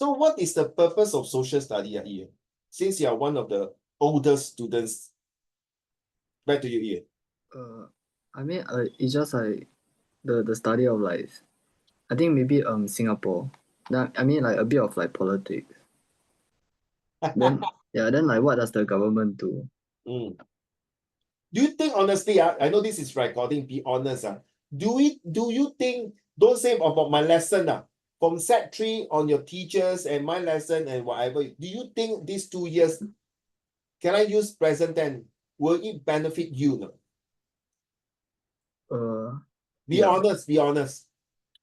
So what is the purpose of social study, Ian? Since you are one of the oldest students, back to you, Ian. I mean, it's just like the study of like, I think maybe Singapore. I mean like a bit of like politics. Then yeah, then like what does the government do? Do you think honestly, I know this is recording, be honest, do you think, don't say about my lesson from Sec 3 on your teachers and my lesson and whatever, do you think these 2 years, can I use present tense, will it benefit you? Be Yeah. honest, be honest.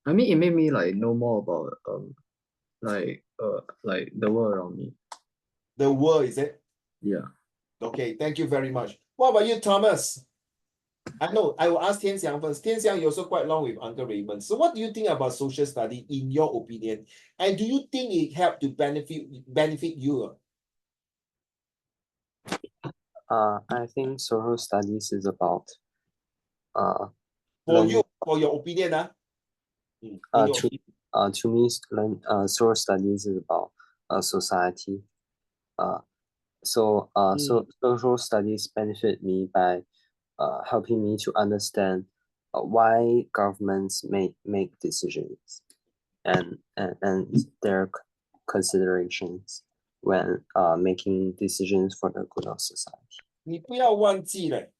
I mean, it made me like know more about like the world around me. The world, is it? Yeah. Okay, thank you very much. What about you, Thomas? I know, I will ask Tian Xiang first. Tian Xiang, you're also quite long with Uncle Raymond. So what do you think about social study in your opinion? And do you think it helped to benefit you? I think social studies is about For learning, you, for your opinion, to me, social studies is about society. So social studies benefit me by helping me to understand why governments make decisions and their considerations when making decisions for the good of society. 你不要忘记了，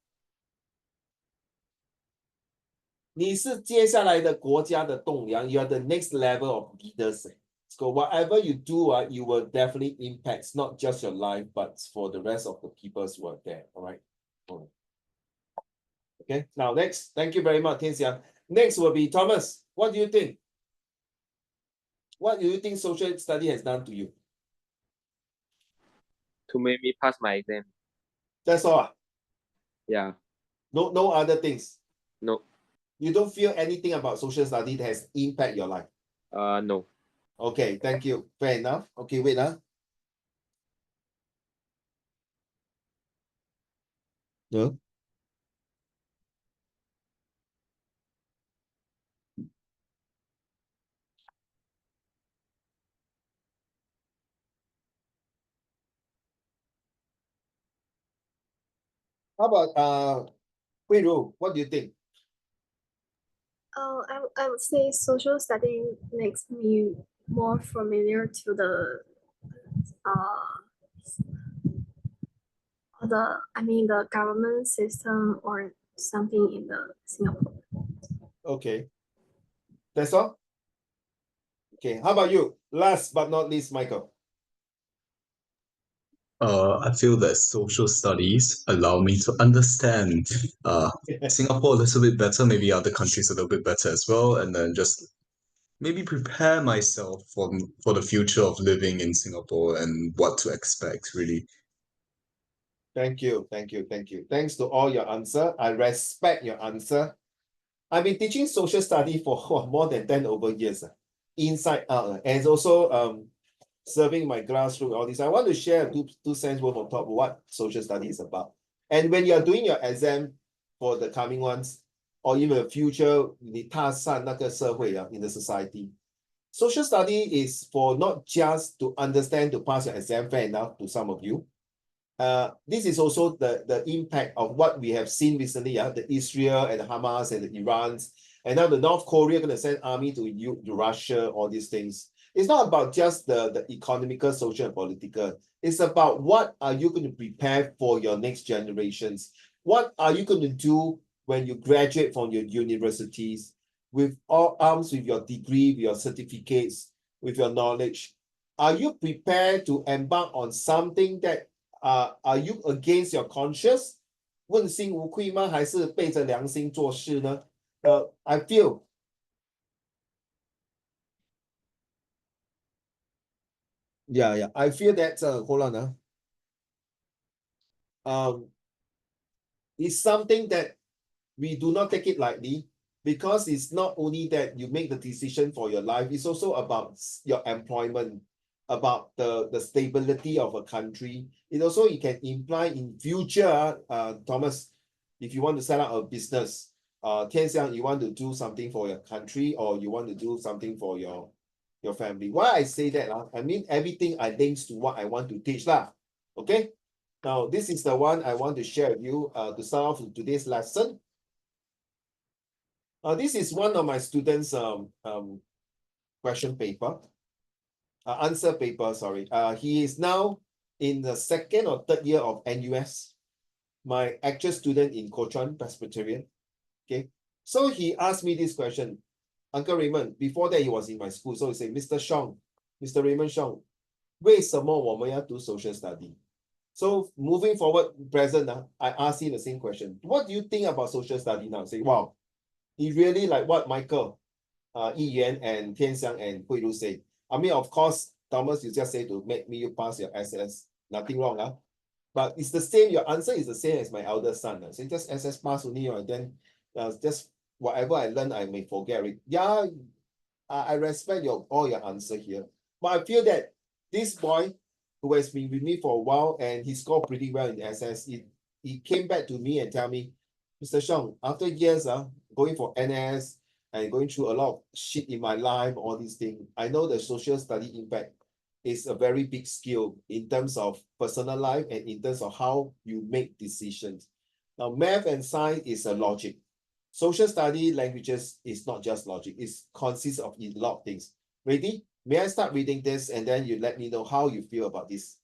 你是接下来的国家的栋梁 ，you are the next level of leaders. So whatever you do, you will definitely impact not just your life, but for the rest of the people who are there. All right. Okay. Now next, thank you very much, Tian Xiang. Next will be Thomas. What do you think? What do you think social study has done to you? To make me pass my exam. That's all. Yeah. No other things. No. You don't feel anything about social study that has impact your life? No. Okay, thank you. Fair enough. Okay, wait. No. How about Hui Ru, what do you think? I would say social study makes me more familiar to the government system or something in the Singapore. Okay. That's all? Okay, how about you? Last but not least, Michael. I feel that social studies allow me to understand Singapore a little bit better, maybe other countries a little bit better as well, and then just maybe prepare myself for the future of living in Singapore and what to expect, really. Thank you. Thanks to all your answer. I respect your answer. I've been teaching social study for more than 10 over years, inside out, and also serving my grassroots, all this. I want to share two cents worth on top of what social study is about. And when you're doing your exam for the coming ones, or even the future, 你踏上那个社会 in the society, social study is for not just to understand, to pass your exam, fair enough to some of you. This is also the impact of what we have seen recently, the Israel and the Hamas and the Irans, and now the North Korea going to send army to Russia, all these things. It's not about just the economical, social, and political. It's about what are you going to prepare for your next generations? What are you going to do when you graduate from your universities with all arms, with your degree, with your certificates, with your knowledge? Are you prepared to embark on something that are you against your conscience? 问心无愧吗？还是背着良心做事呢？I feel I feel that hold on it's something that we do not take it lightly, because it's not only that you make the decision for your life, it's also about your employment, about the stability of a country. It can imply in future, Thomas, if you want to set up a business, Tian Xiang, you want to do something for your country, or you want to do something for your your family. Why I say that? I mean, everything I links to what I want to teach lah. Okay. Now, this is the one I want to share with you to start off with today's lesson. This is one of my students' question paper, answer paper, sorry. He is now in the 2nd or 3rd year of NUS, my actual student in Kuochuan Presbyterian. Okay, so he asked me this question, Uncle Raymond. Before that, he was in my school, so he said, Mr. Raymond Shong, 为什么我们要读 social study? So moving forward, present, I asked him the same question. What do you think about social study now? Say, wow, he really like what Michael, Yi Yuan, and Tian Xiang and Hui Lu say. I mean, of course, Thomas, you just say to make me you pass your SS. Nothing wrong, but it's the same. Your answer is the same as my elder son. So just SS pass only, and then just whatever I learn, I may forget it. Yeah, I respect all your answer here, but I feel that this boy who has been with me for a while and he scored pretty well in SS, he came back to me and tell me, Mr. Shong, after years going for NS and going through a lot of shit in my life, all these things, I know the social study impact is a very big skill in terms of personal life and in terms of how you make decisions. Now, math and science is a logic. Social study languages is not just logic. It consists of a lot of things. Ready? May I start reading this and then you let me know how you feel about this?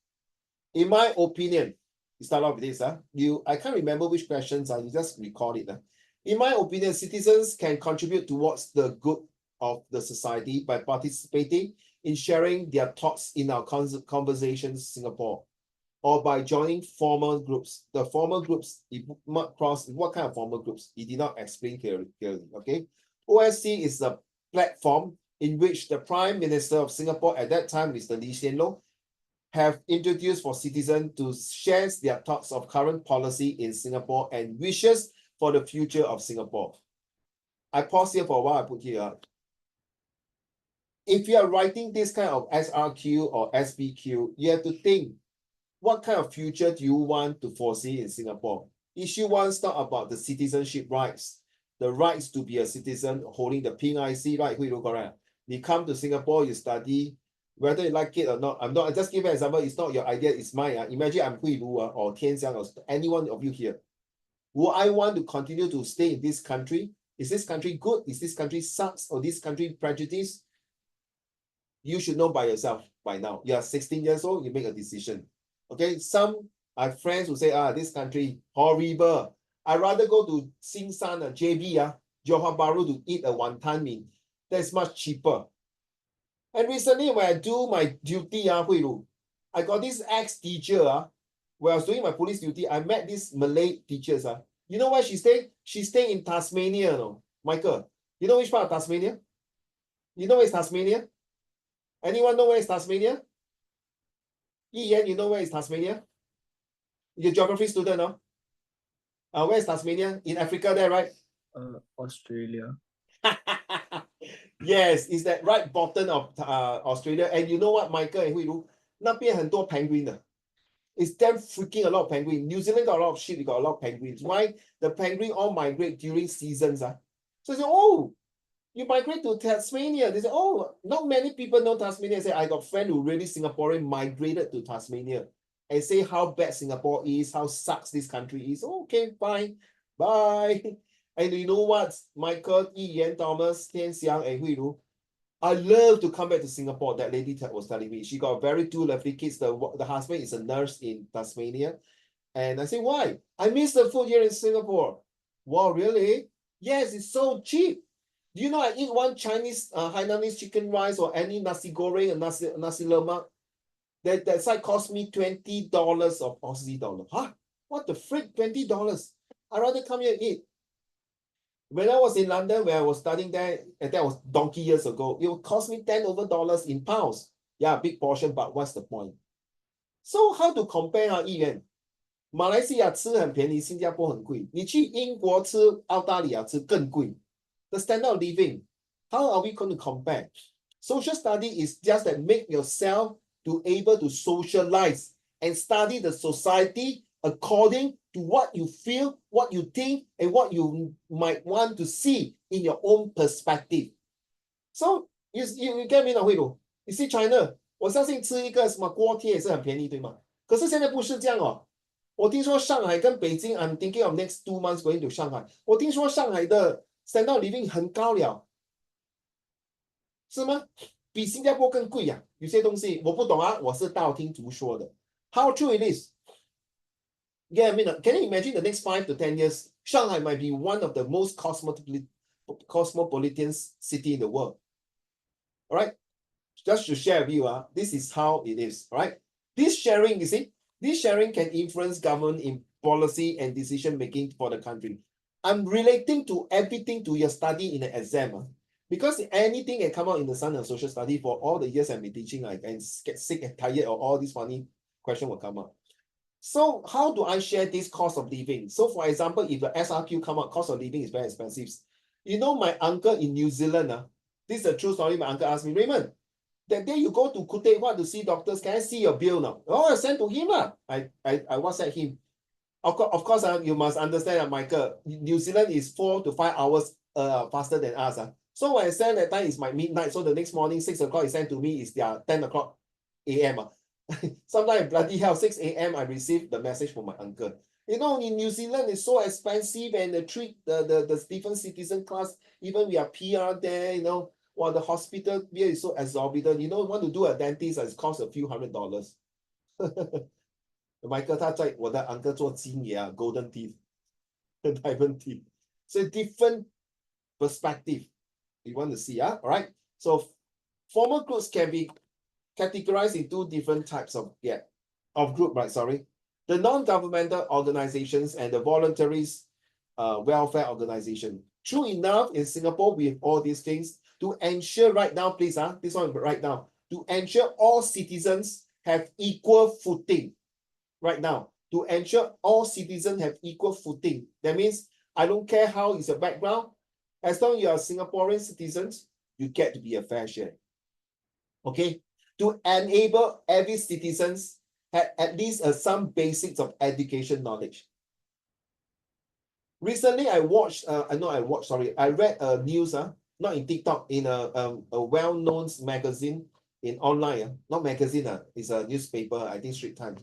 In my opinion, you start off with this. I can't remember which questions you just record it. In my opinion, citizens can contribute towards the good of the society by participating in sharing their thoughts in our conversations in Singapore, or by joining formal groups. The formal groups, what kind of formal groups? He did not explain clearly, okay? OSC is a platform in which the Prime Minister of Singapore at that time, Mr. Lee Hsien Loong, have introduced for citizens to share their thoughts of current policy in Singapore and wishes for the future of Singapore. I pause here for a while, I put here. If you are writing this kind of SRQ or SBQ, you have to think, what kind of future do you want to foresee in Singapore? Issue 1 is not about the citizenship rights, the rights to be a citizen holding the PIC, right? Correct. You come to Singapore, you study, whether you like it or not. I just give an example, it's not your idea, it's mine. Imagine I'm Hui Lu or Tian Xiang or anyone of you here. Will I want to continue to stay in this country? Is this country good? Is this country sucks? Or this country prejudice? You should know by yourself by now. You are 16 years old, you make a decision. Okay, some I have friends who say, this country horrible. I'd rather go to Sing San, JB, Johor Bahru to eat a wonton mee. That's much cheaper. And recently, when I do my duty, Hui Lu, I got this ex-teacher, when I was doing my police duty, I met this Malay teachers. You know where she stayed? She stayed in Tasmania, no? Michael, you know which part of Tasmania? You know where is Tasmania? Anyone know where is Tasmania? Yi Yan, you know where is Tasmania? You're a geography student, no? Where is Tasmania? In Africa there, right? Australia. Yes, it's that right bottom of Australia. And you know what, Michael and Hui Lu? 那边很多 penguin. It's damn freaking a lot of penguin. New Zealand got a lot of shit, we got a lot of penguins. Why? The penguin all migrate during seasons. So I say, oh, you migrate to Tasmania. They say, oh, not many people know Tasmania. I say, I got a friend who really Singaporean migrated to Tasmania and say how bad Singapore is, how sucks this country is. Okay, fine, bye. And you know what? Michael, Yi Yan, Thomas, Tian Xiang, and Hui Lu, I love to come back to Singapore. That lady was telling me. She got very two lovely kids. The husband is a nurse in Tasmania. And I say, why? I miss the food here in Singapore. Wow, really? Yes, it's so cheap. Do you know I eat one Chinese Hainanese chicken rice or any nasi goreng and nasi lemak? That side cost me $20 of Aussie dollar. Huh? What the frick? $20? I'd rather come here and eat. When I was in London, where I was studying there, and that was donkey years ago, it would cost me $10 over in pounds. Yeah, big portion, but what's the point? So how to compare 议员？马来西亚吃很便宜，新加坡很贵。你去英国吃、澳大利亚吃更贵。The standard of living, how are we going to compare? Social study is just that make yourself to able to socialize and study the society according to what you feel, what you think, and what you might want to see in your own perspective. So You get me 呢，慧茹 ？You see China，我相信吃一个什么锅贴也是很便宜，对吗？可是现在不是这样哦。我听说上海跟北京 ，I'm thinking of next 2 months going to 上海。我听说上海的 standard living 很高了，是吗？比新加坡更贵呀、有些东西我不懂啊，我是道听途说的。How true it is? Yeah, I mean, can you imagine the next 5 to 10 years, Shanghai might be one of the most cosmopolitan city in the world. All right, just to share with you, this is how it is. All right, this sharing, you see, this sharing can influence government in policy and decision making for the country. I'm relating to everything to your study in the exam. Because anything can come out in the Sun and Social Study for all the years I've been teaching, I can get sick and tired of all these funny questions will come up. So how do I share this cost of living? So for example, if the SRQ come out, cost of living is very expensive. You know, my uncle in New Zealand, this is a true story. My uncle asked me, Raymond, that day you go to Kute, what to see doctors? Can I see your bill now? Oh, I sent to him. I WhatsApp him. Of course, you must understand, Michael, New Zealand is 4 to 5 hours faster than us. So when I send that time, it's my midnight. So the next morning, 6 o'clock, he sent to me is their 10 o'clock a.m. Sometimes bloody hell, 6 a.m. I received the message from my uncle. You know, in New Zealand, it's so expensive and the treat the different citizen class, even we are PR there, you know, while the hospital bill is so exorbitant. You know, want to do a dentist, it's cost a few $100s. Michael 他在我的 uncle 做金牙 golden teeth, diamond teeth. So different perspective you want to see, all right? So formal groups can be categorized in 2 different types of group, right? Sorry, the non-governmental organizations and the voluntary welfare organization. True enough, in Singapore, we have all these things to ensure right now, please, this one right now, to ensure all citizens have equal footing. Right now, to ensure all citizens have equal footing. That means I don't care how is your background, as long as you are Singaporean citizens, you get to be a fair share. Okay, to enable every citizens have at least some basics of education knowledge. Recently, I read a news, not in TikTok, in a well-known magazine in online, not magazine, it's a newspaper, I think Straits Times.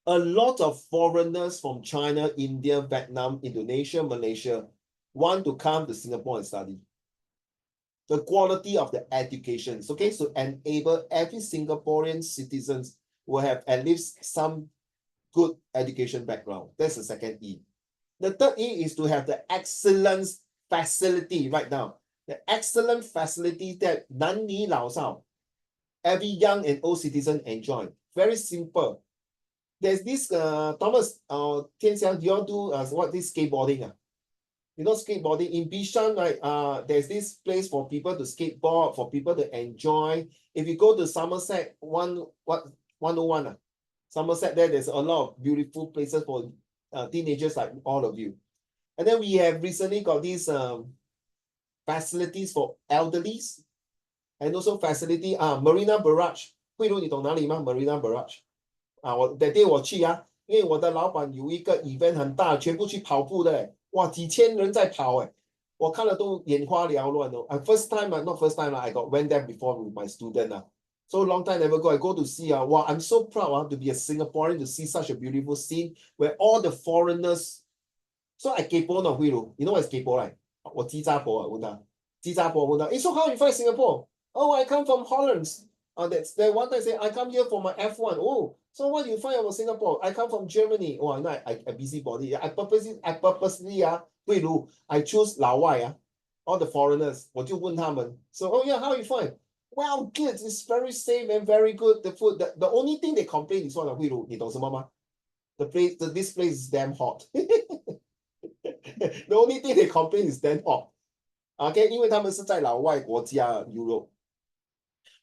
A lot of foreigners from China, India, Vietnam, Indonesia, Malaysia want to come to Singapore and study. The quality of the education, okay, so enable every Singaporean citizens will have at least some good education background. That's the second E. The third E is to have the excellence facility right now. The excellent facility that 男女老少, every young and old citizen enjoy. Very simple. There's this Thomas Tian Xiang, do you all do what this skateboarding? You know, skateboarding in Bishan, right? There's this place for people to skateboard, for people to enjoy. If you go to Somerset 101, Somerset there's a lot of beautiful places for teenagers like all of you. And then we have recently got these facilities for elderlies, and also facility Marina Barrage. 慧茹，你懂哪里吗？ Marina Barrage 我 that day 我去因为我的老板有一个 event 很大，全部去跑步的，哇，几千人在跑我看了都眼花缭乱哦。First time, not first time, I got went there before with my student. So long time never go. I go to see wow, I'm so proud to be a Singaporean to see such a beautiful scene where all the foreigners. So I kaypoh no, 慧茹 you know what is kaypoh, right? 我鸡杂婆问他，鸡杂婆问他，so how you find Singapore? Oh, I come from Holland. That's that one time I say I come here for my F1. Oh, so what you find about Singapore? I come from Germany. Oh, no, I busybody. I purposely, 慧茹 I choose 老外all the foreigners. 我就问他们 So, oh yeah, how you find? Well, good. It's very safe and very good. The food. The only thing they complain is what 慧茹你懂什么吗 this place is damn hot. The only thing they complain is damn hot. Okay, 因为他们是在老外国家 Europe.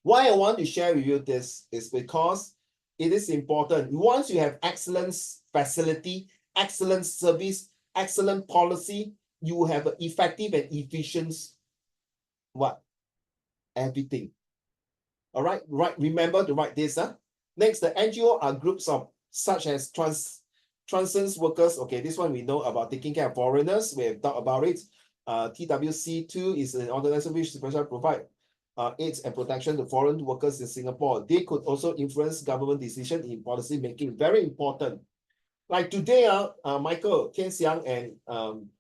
Why I want to share with you this is because it is important. Once you have excellent facility, excellent service, excellent policy, you will have an effective and efficient everything. All right, remember to write this. Next, the NGO are groups of such as transient workers. Okay, this one we know about taking care of foreigners. We have talked about it. TWC2 is an organization which provide aids and protection to foreign workers in Singapore. They could also influence government decision in policy making. Very important. Like today, Michael, Tian Xiang, and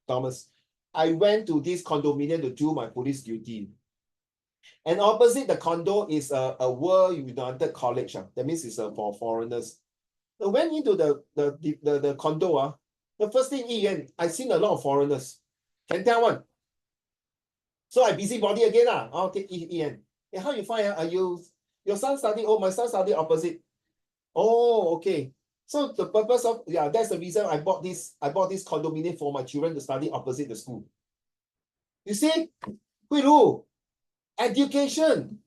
Thomas, I went to this condominium to do my police duty. And opposite the condo is a World United College. That means it's for foreigners. I went into the condo. The first thing, I seen a lot of foreigners. Can tell one. So I busybody again. Okay, Ian. Hey, how you find? Are you your son study? Oh, my son study opposite. Oh, okay. So the purpose of that's the reason I bought this condominium for my children to study opposite the school. You see, Hui Lu, education.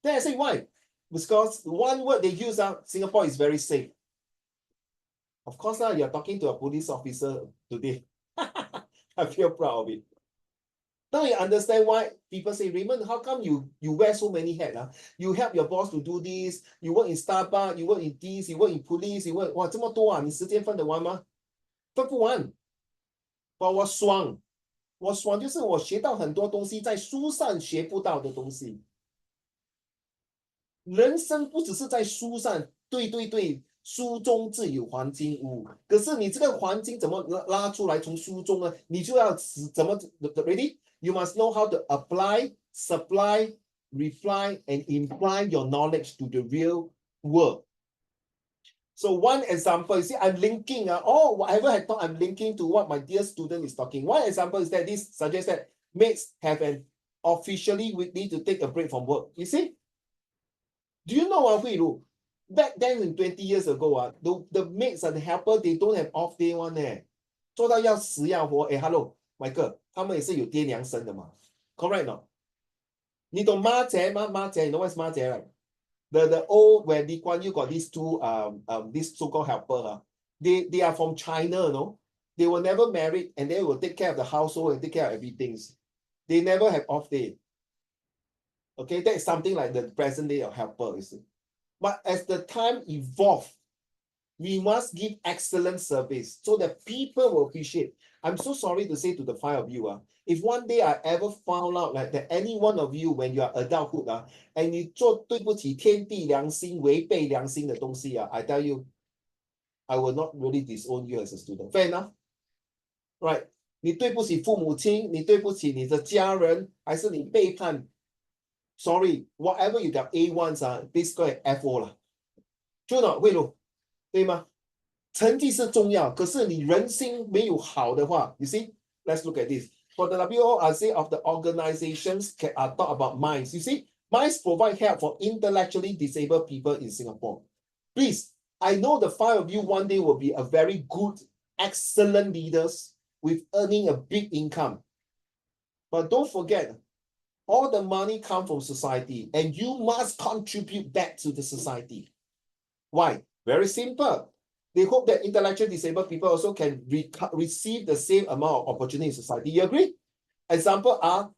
Then I say why? Because one word they use Singapore is very safe. Of course, you're talking to a police officer today. I feel proud of it. Now you understand why people say, Raymond, how come you wear so many hats? You help your boss to do this, you work in Starbucks, you work in this, you work in police, you work 哇这么多你时间分得完吗？分不完。我爽就是我学到很多东西，在书上学不到的东西。人生不只是在书上，对，书中自有黄金屋。可是你这个黄金怎么拉出来？从书中呢？你就要怎么 ready？ You must know how to apply, supply, refine, and imply your knowledge to the real world. So one example, you see, I'm linking, whatever I thought I'm linking to what my dear student is talking. One example is that this suggests that maids have an officially weekly to take a break from work. You see? Do you know Hui Lu? Back then, in 20 years ago, the maids and the helper, they don't have off day one. 做到要死要活。Hello, Michael, 他们也是有爹娘生的嘛 ？Correct 吗？你懂妈姐吗？妈姐 ，you know what's 妈姐 right? The old when Lee Kuan Yew got these two this so-called helper, they are from China, no? They were never married and they will take care of the household and take care of everything. They never have off day. Okay, that is something like the present day of helper, you see. But as the time evolved, we must give excellent service so that people will appreciate. I'm so sorry to say to the five of you, if one day I ever found out like that any one of you when you are adulthood, and 你做对不起天地良心、违背良心的东西I tell you, I will not really disown you as a student. Fair enough? Right? 你对不起父母亲，你对不起你的家人，还是你背叛 ？Sorry, whatever you got A1s please go and FO 啦。就呢，慧茹，对吗？成绩是重要，可是你人心没有好的话 ，you see, let's look at this. For the WORC of the organizations talk about MICE. You see, MICE provide help for intellectually disabled people in Singapore. Please, I know the five of you one day will be a very good, excellent leaders with earning a big income. But don't forget, all the money comes from society, and you must contribute back to the society. Why? Very simple. They hope that intellectually disabled people also can receive the same amount of opportunity in society. You agree? Example are,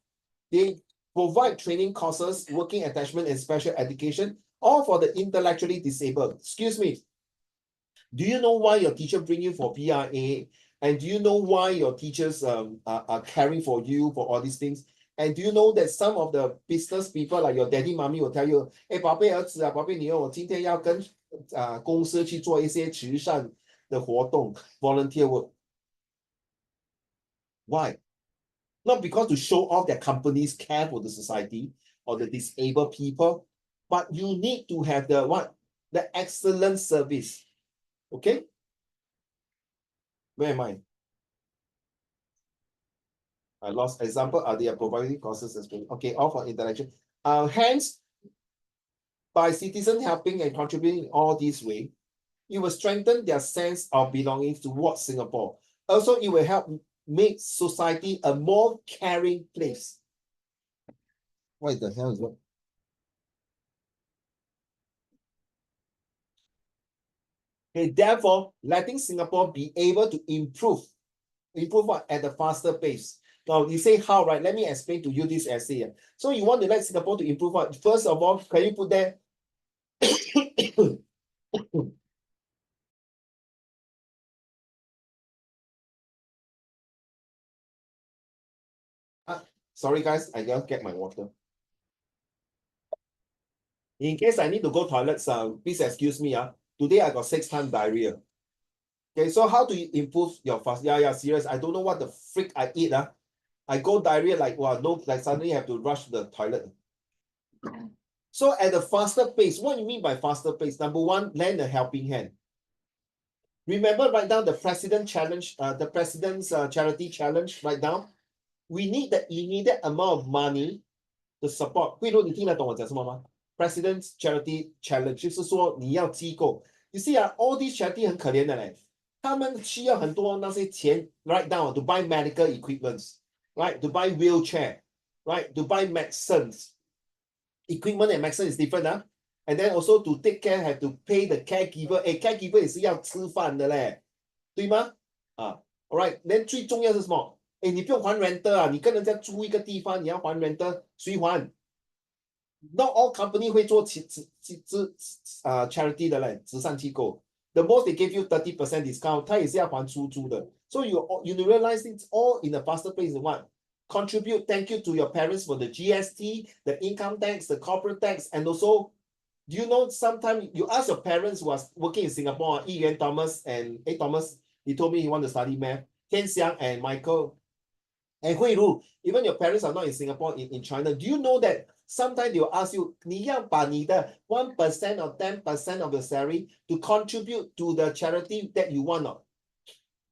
they provide training courses, working attachment, and special education, all for the intellectually disabled. Excuse me. Do you know why your teacher bring you for PRA? And do you know why your teachers are caring for you for all these things? And do you know that some of the business people like your daddy, mommy will tell you, 哎，宝贝儿子宝贝女儿，我今天要跟公司去做一些慈善的活动 volunteer work. Why? Not because to show off that companies care for the society or the disabled people, but you need to have the what? The excellent service. Okay? Where am I? I lost example. They are providing courses as well. Okay, all for intellectual. Hence, by citizen helping and contributing in all this way, it will strengthen their sense of belonging towards Singapore. Also, it will help make society a more caring place. What the hell is that? Okay, therefore, letting Singapore be able to improve what at a faster pace. Now, you say how, right? Let me explain to you this essay. So you want to let Singapore to improve what? First of all, can you put there? Sorry, guys, I just get my water. In case I need to go toilets, please excuse me. Today I got 6 times diarrhea. Okay, so how do you improve your fast? Yeah, serious. I don't know what the freak I eat. I go diarrhea like, wow, no, like suddenly have to rush to the toilet. So at a faster pace, what do you mean by faster pace? Number one, lend a helping hand. Remember, write down the president challenge, the president's charity challenge, write down. We need the immediate amount of money to support. 慧茹，你听得懂我讲什么吗？ President's charity challenge 就是说你要机构。You see all these charity 很可怜的嘞，他们需要很多那些钱 write down to buy medical equipments, right? To buy wheelchair, right? To buy medicines. Equipment and medicine is different, and then also to take care, have to pay the caregiver. Caregiver 也是要吃饭的嘞，对吗？Alright, then 最重要是什么？你不用还 rental 你跟人家租一个地方，你要还 rental， 谁还 ？Not all company 会做charity 的嘞，慈善机构。The most they give you 30% discount， 他也是要还出租的。So you realize it's all in a faster pace in what? Contribute, thank you to your parents for the GST, the income tax, the corporate tax, and also, do you know, sometimes you ask your parents who are working in Singapore, Yi Thomas and Thomas, he told me he want to study math, Tian Xiang and Michael, and Hui Ru, even your parents are not in Singapore, in China, do you know that sometimes they will ask you, 你要把你的 1% or 10% of your salary to contribute to the charity that you want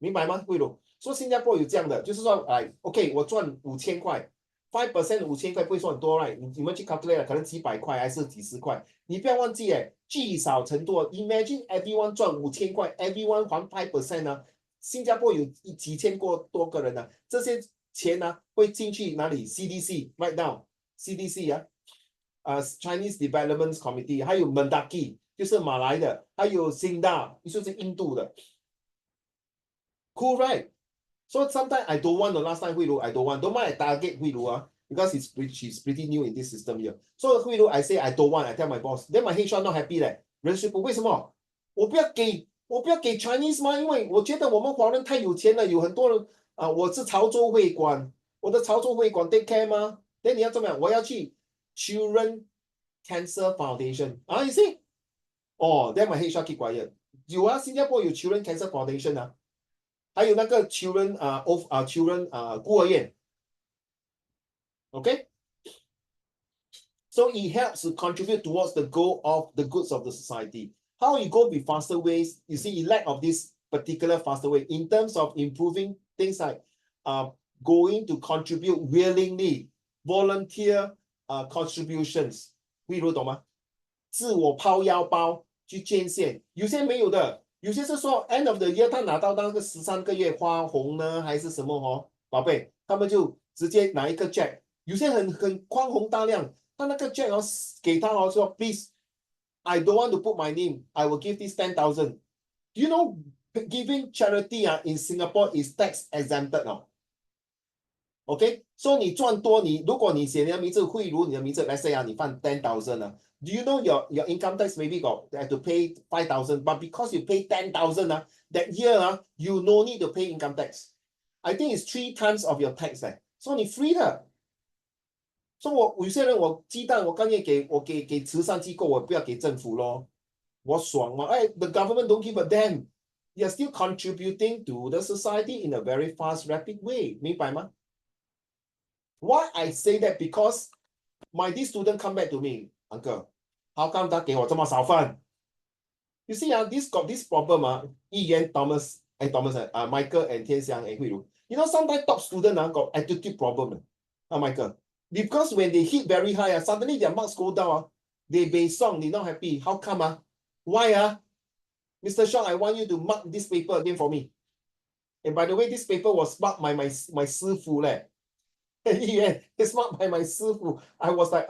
明白吗，慧茹？说新加坡有这样的，就是说，OK， 我赚5000块 ，5% 5000块不会说很多 ，right？ 你们去 calculate 可能几百块还是几十块，你不要忘记聚少成多。Imagine everyone 赚5000块 ，everyone 还 5% 呢？新加坡有几千多个人呢，这些钱呢会进去哪里 ？CDC right now CDC Chinese Development Committee， 还有 Mendaki 就是马来的，还有新大就是印度的。Cool, right? So sometimes I don't want the last time Hui Lu, I don't want. Don't mind I target Hui Lu because she's pretty new in this system here. So Hui Lu, I say I don't want. I tell my boss. Then my HR not happy 嘞。人事部为什么？我不要给 Chinese 吗？因为我觉得我们华人太有钱了，有很多人我是潮州会馆，我的潮州会馆 take care 吗？ Then 你要怎么样？我要去 Children Cancer Foundation you see? Then my HR keep quiet. 有新加坡有 Children Cancer Foundation 还有那个 children children 孤儿院 ，OK？ So it helps to contribute towards the goal of the goods of the society. How you go with faster ways? You see, lack of this particular faster way in terms of improving things like going to contribute willingly, volunteer contributions. 慧茹懂吗？自我抛腰包去捐献，有些没有的。有些是说 end of the year 他拿到那个13个月花红呢，还是什么宝贝，他们就直接拿一个 check， 有些很宽宏大量，他那个 check 给他说 please I don't want to put my name, I will give this 10,000. Do you know giving charity in Singapore is tax exempted OK， so 你赚多，如果你写你的名字慧茹，你的名字 let's say 你放 10,000 Do you know your income tax maybe have to pay 5,000, but because you pay 10,000 that year you no need to pay income tax. I think it's 3 times of your tax so 你 free 的。所以有些人我鸡蛋我甘愿给慈善机构，我不要给政府咯，我爽嘛？The government don't give a damn. They are still contributing to the society in a very fast, rapid way. 明白吗？ Why I say that because this student come back to me, uncle, how come 他给我这么少份 ？You see this got this problem Yi Thomas and Michael and Tian Xiang and Hui Lu. You know sometimes top student got attitude problem Michael, because when they hit very high suddenly their marks go down they basong, they not happy. How come Why Mr. Shang, I want you to mark this paper again for me. And by the way, this paper was marked by my 师傅嘞。Yeah, it's marked by my 师傅。I was like,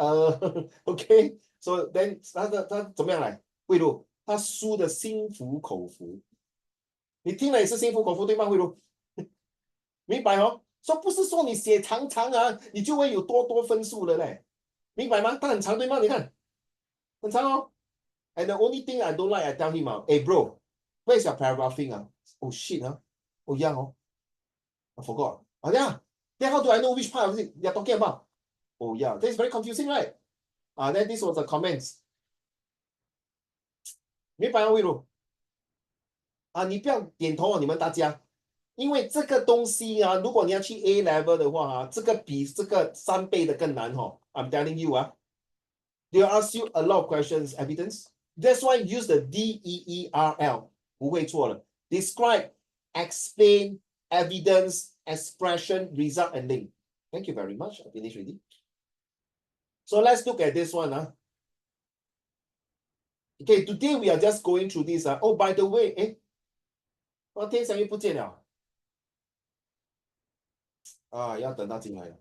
okay. So then 他怎么样来？慧茹，他输的心服口服。你听了也是心服口服对吗？慧茹，明白说不是说你写长你就会有多分数了嘞，明白吗？它很长对吗？你看，很长And the only thing I don't like, I tell him hey bro, where's your paragraphing Oh shit Oh yeah I forgot. Yeah. Then how do I know which part of it you're talking about? Oh yeah, that's very confusing, right? Then this was the comments. 明白吗，魏如？啊，你不要点头啊，你们大家，因为这个东西啊，如果你要去 A level 的话啊，这个比这个3倍的更难哦。I'm telling you 啊，they will ask you a lot of questions, evidence. That's why use the DEERL，不会错了。Describe, explain, evidence, expression, result, and link. Thank you very much. I finished already. So let's look at this one. Okay, today we are just going through this. Oh, by the way, 天祥又不见了。啊，要等他进来了。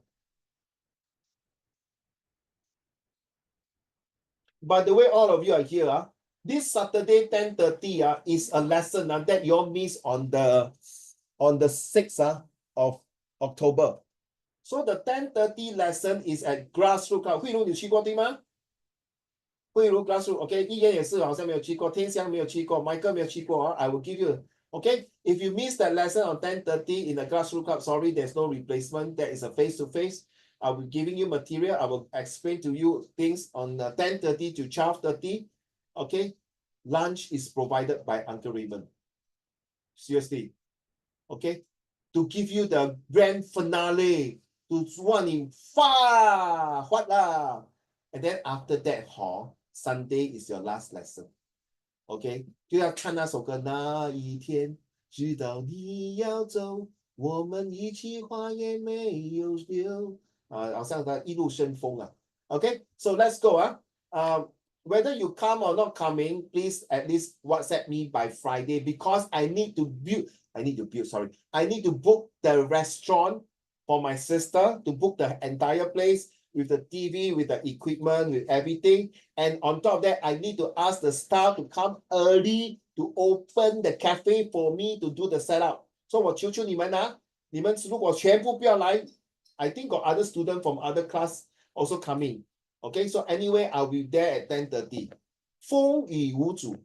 By the way, all of you are here. This Saturday 10:30 is a lesson that you all miss on the 6th of October. So the 10:30 lesson is at grassroots. 慧茹你去过对吗？慧茹 grassroots, OK， 一言也是好像没有去过，天香没有去过 ，Michael 没有去过I will give you. Okay, if you miss that lesson on 10:30 in the grassroots club, sorry, there's no replacement. That is a face-to-face. I will giving you material. I will explain to you things on 10:30 to 12:30. Okay, lunch is provided by Uncle Raymond. Seriously, okay, to give you the grand finale, to 让你发what啦. And then after that, Sunday is your last lesson. OK， 就要看那首歌。那一天，知道你要走，我们一起话也没有留。好像他一路顺风啊。OK， so let's go whether you come or not coming, please at least WhatsApp me by Friday because I need to book the restaurant for my sister, to book the entire place with the TV, with the equipment, with everything. And on top of that, I need to ask the staff to come early to open the cafe for me to do the setup. So 我求求你们啊，你们如果全部不要来 I think got other students from other class also coming. Okay, so anyway, I'll be there at 10:30. 风雨无阻.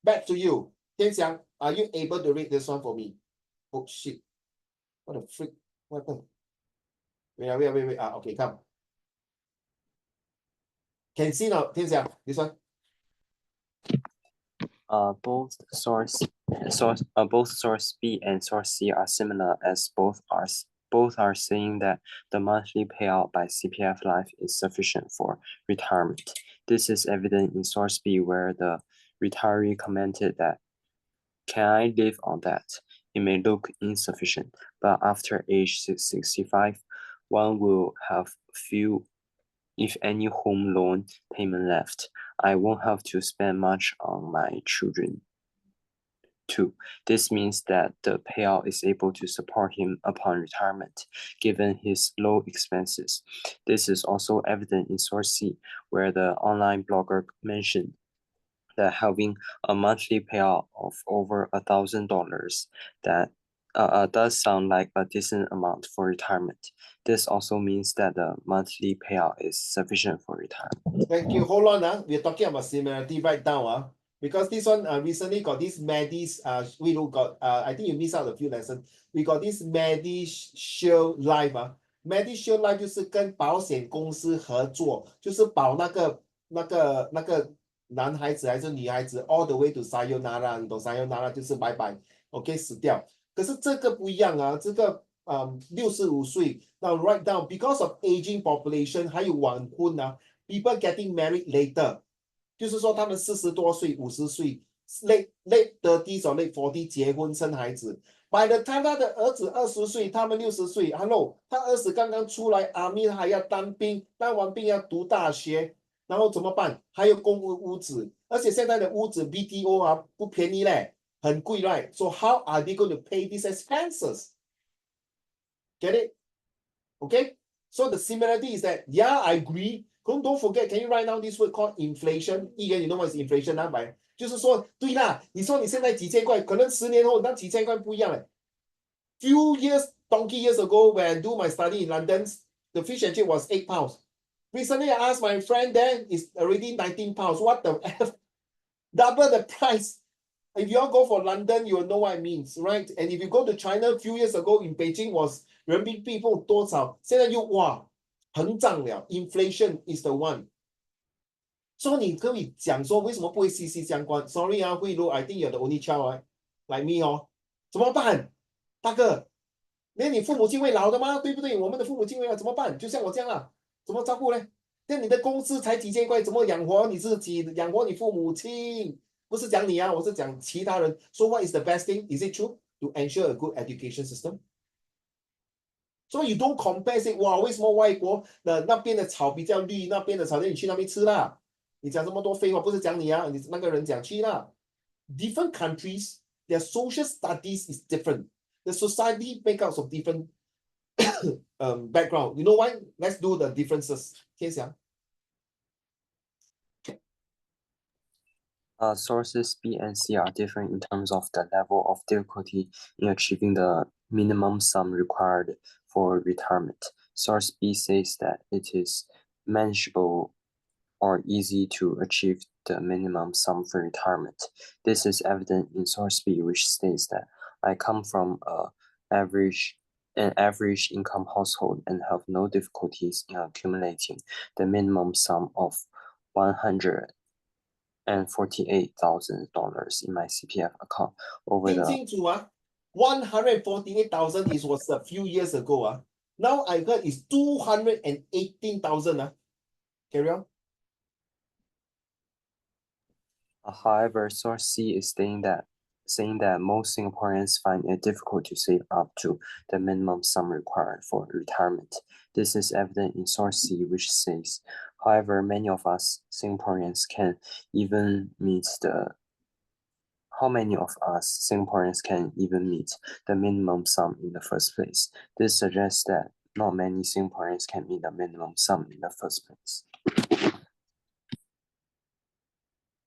Back to you. 天祥, are you able to read this one for me? Oh shit. What the freak? What happened? Wait. Okay, come. Can see now, 天祥, this one. Both source B and source C are similar as both are saying that the monthly payout by CPF Life is sufficient for retirement. This is evident in source B where the retiree commented that, "Can I live on that? It may look insufficient, but after age 65, one will have few, if any, home loan payment left. I won't have to spend much on my children." 2. This means that the payout is able to support him upon retirement, given his low expenses. This is also evident in source C, where the online blogger mentioned that having a monthly payout of over $1,000 that does sound like a decent amount for retirement. This also means that the monthly payout is sufficient for retirement. Thank you. Hold on. We're talking about similarity right now. Because this one recently got this we got I think you missed out a few lessons. We got this MediShield Life MediShield Life 就是跟保险公司合作，就是保那个男孩子还是女孩子 all the way to sayonara， 你懂 sayonara 就是拜拜 ，OK 死掉。可是这个不一样这个65岁 now right now because of aging population 还有晚婚people getting married later。就是说他们40多岁、50岁 late 30s or late 40结婚生孩子 by the time 他的儿子20岁，他们60岁 hello 他儿子刚刚出来 army 还要当兵，当完兵要读大学，然后怎么办？还有公屋子，而且现在的屋子 BTO 不便宜嘞，很贵 right? So how are they going to pay these expenses? Get it? Okay? So the similarity is that yeah, I agree. Don't forget, can you write down this word called inflation? 一言 you know what is inflation 就是说，对啦，你说你现在几千块，可能10年后那几千块不一样了。Few years, donkey years ago, when I do my study in London, the fish and chip was £8. Recently, I asked my friend there, it's already £19. What the F? Double the price. If you all go for London, you will know what it means, right? And if you go to China, a few years ago in Beijing was 人民币多少？现在又哇膨胀了 ，inflation is the one. 所以你可以讲说为什么不会息息相关 ？Sorry 啊，慧茹 ，I think you're the only child 啊，like me 哦，怎么办，大哥？连你父母亲会老的吗？对不对？我们的父母亲会老怎么办？就像我这样啊，怎么照顾呢？那你的工资才几千块，怎么养活你自己，养活你父母亲？不是讲你啊，我是讲其他人。So what is the best thing? Is it true to ensure a good education system? So you don't compare say 哇，为什么外国的那边的草比较绿，那边的草，那你去那边吃啦？你讲这么多废话，不是讲你啊，你那个人讲去啦。Different countries, their social studies is different. The society make up of different background. You know why? Let's do the differences. 天祥。Sources B and C are different in terms of the level of difficulty in achieving the minimum sum required for retirement. Source B says that it is manageable or easy to achieve the minimum sum for retirement. This is evident in source B, which states that I come from an average income household and have no difficulties in accumulating the minimum sum of $148,000 in my CPF account over 听 the 清楚啊，148,000 is was a few years ago 啊。Now I heard is 218,000 啊。Carry on. However, source C is saying that most Singaporeans find it difficult to save up to the minimum sum required for retirement. This is evident in source C, which says, however, many of us Singaporeans can even meet the how many of us Singaporeans can even meet the minimum sum in the first place? This suggests that not many Singaporeans can meet the minimum sum in the first place.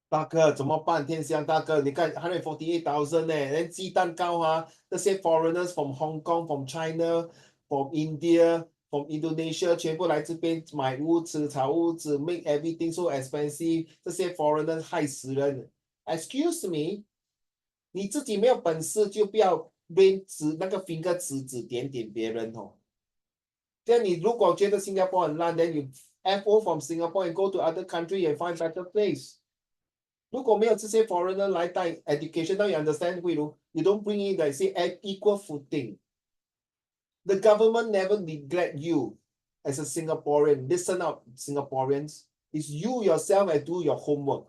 大哥怎么办？天香大哥，你看148,000呢，连鸡蛋糕啊，那些 foreigners from Hong Kong, from China, from India, from Indonesia 全部来这边买屋子、炒屋子 ，make everything so expensive。这些 foreigners 害死人。Excuse me，你自己没有本事就不要边指那个 finger 指点别人哦。这样你如果觉得新加坡很烂 ，then you FO from Singapore and go to other country and find better place。如果没有这些 foreigner 来带 education, now you understand, 慧茹 you don't bring in like say equal footing. The government never neglect you as a Singaporean. Listen up, Singaporeans. It's you yourself and do your homework.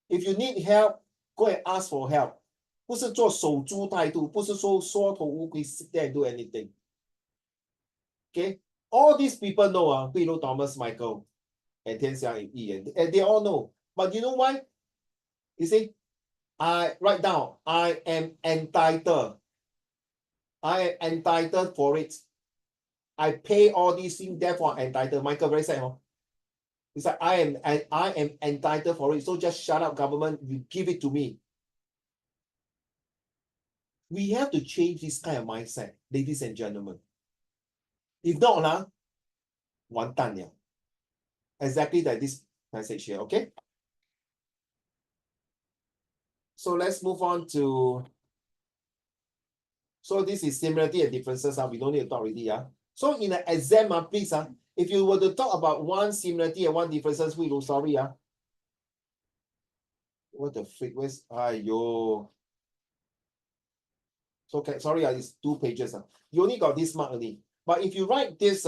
If you need help, go and ask for help. 不是做守株待兔，不是说缩头乌龟 sit there and do anything. Okay? All these people know, 慧茹 Thomas Michael and 天祥and Ian, and they all know. But you know why? You see, I write down, I am entitled. I am entitled for it. I pay all these things, therefore I'm entitled. Michael very sad, huh? It's like I am entitled for it. So just shut up, government. You give it to me. We have to change this kind of mindset, ladies and gentlemen. If not, 完蛋了. Exactly like this message here, okay? So let's move on to. So this is similarity and differences. We don't need to talk already. So in the exam, please, if you were to talk about one similarity and one differences, we will sorry. What the freak? Where's yo? So okay, sorry, it's 2 pages. You only got this mark only. But if you write this,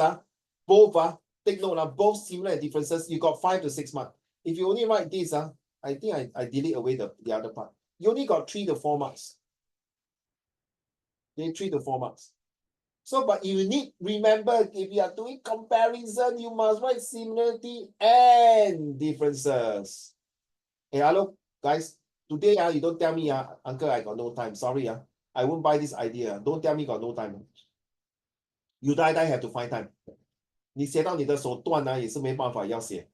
both take note, both similar and differences, you got 5 to 6 marks. If you only write this, I think I delete away the other part. You only got 3 to 4 marks. Okay, 3 to 4 marks. So, but you need remember if you are doing comparison, you must write similarity and differences. Hey, hello, guys. Today, you don't tell me, uncle, I got no time. Sorry, I won't buy this idea. Don't tell me got no time. You die have to find time. 你写到你的手断也是没办法要写。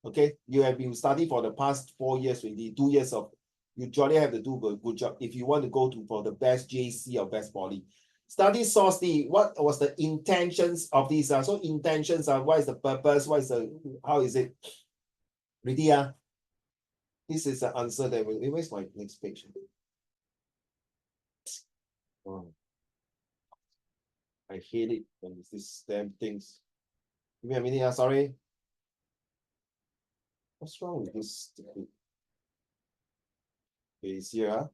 Okay, you have been studying for the past 4 years already, 2 years of. You jolly have to do a good job if you want to go for the best JC or best poly. Study source D. What was the intentions of these? So intentions are what is the purpose? What is the how is it? Ready? This is the answer that will. Where's my next page? Oh. I hate it when it's these damn things. Give me a minute. Sorry. What's wrong with this? It's here. Huh?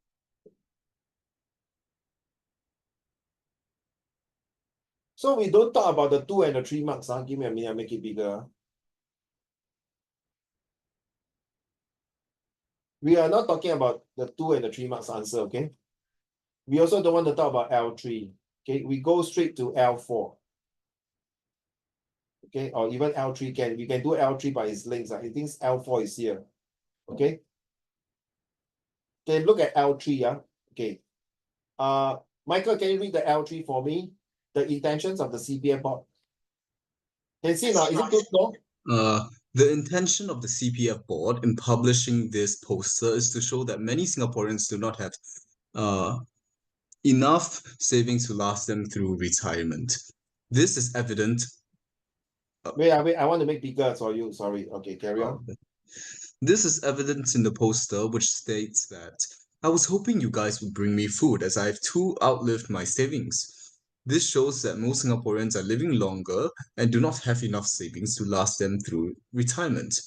So we don't talk about the 2 and the 3 marks. Huh? Give me a minute, I'll make it bigger. Huh? We are not talking about the 2 and the 3 marks answer, okay? We also don't want to talk about L3. Okay, we go straight to L4. Okay, or even L3 can, we can do L3 by its links. I think L4 is here. Okay. Okay, look at L3, yeah. Okay. Michael, can you read the L3 for me? The intentions of the CPF board. Can you see now? Is it good? No? The intention of the CPF board in publishing this poster is to show that many Singaporeans do not have enough savings to last them through retirement. This is evident. Wait, I want to make bigger for you. Sorry. Okay, carry on. This is evident in the poster, which states that I was hoping you guys would bring me food as I have too outlived my savings. This shows that most Singaporeans are living longer and do not have enough savings to last them through retirement.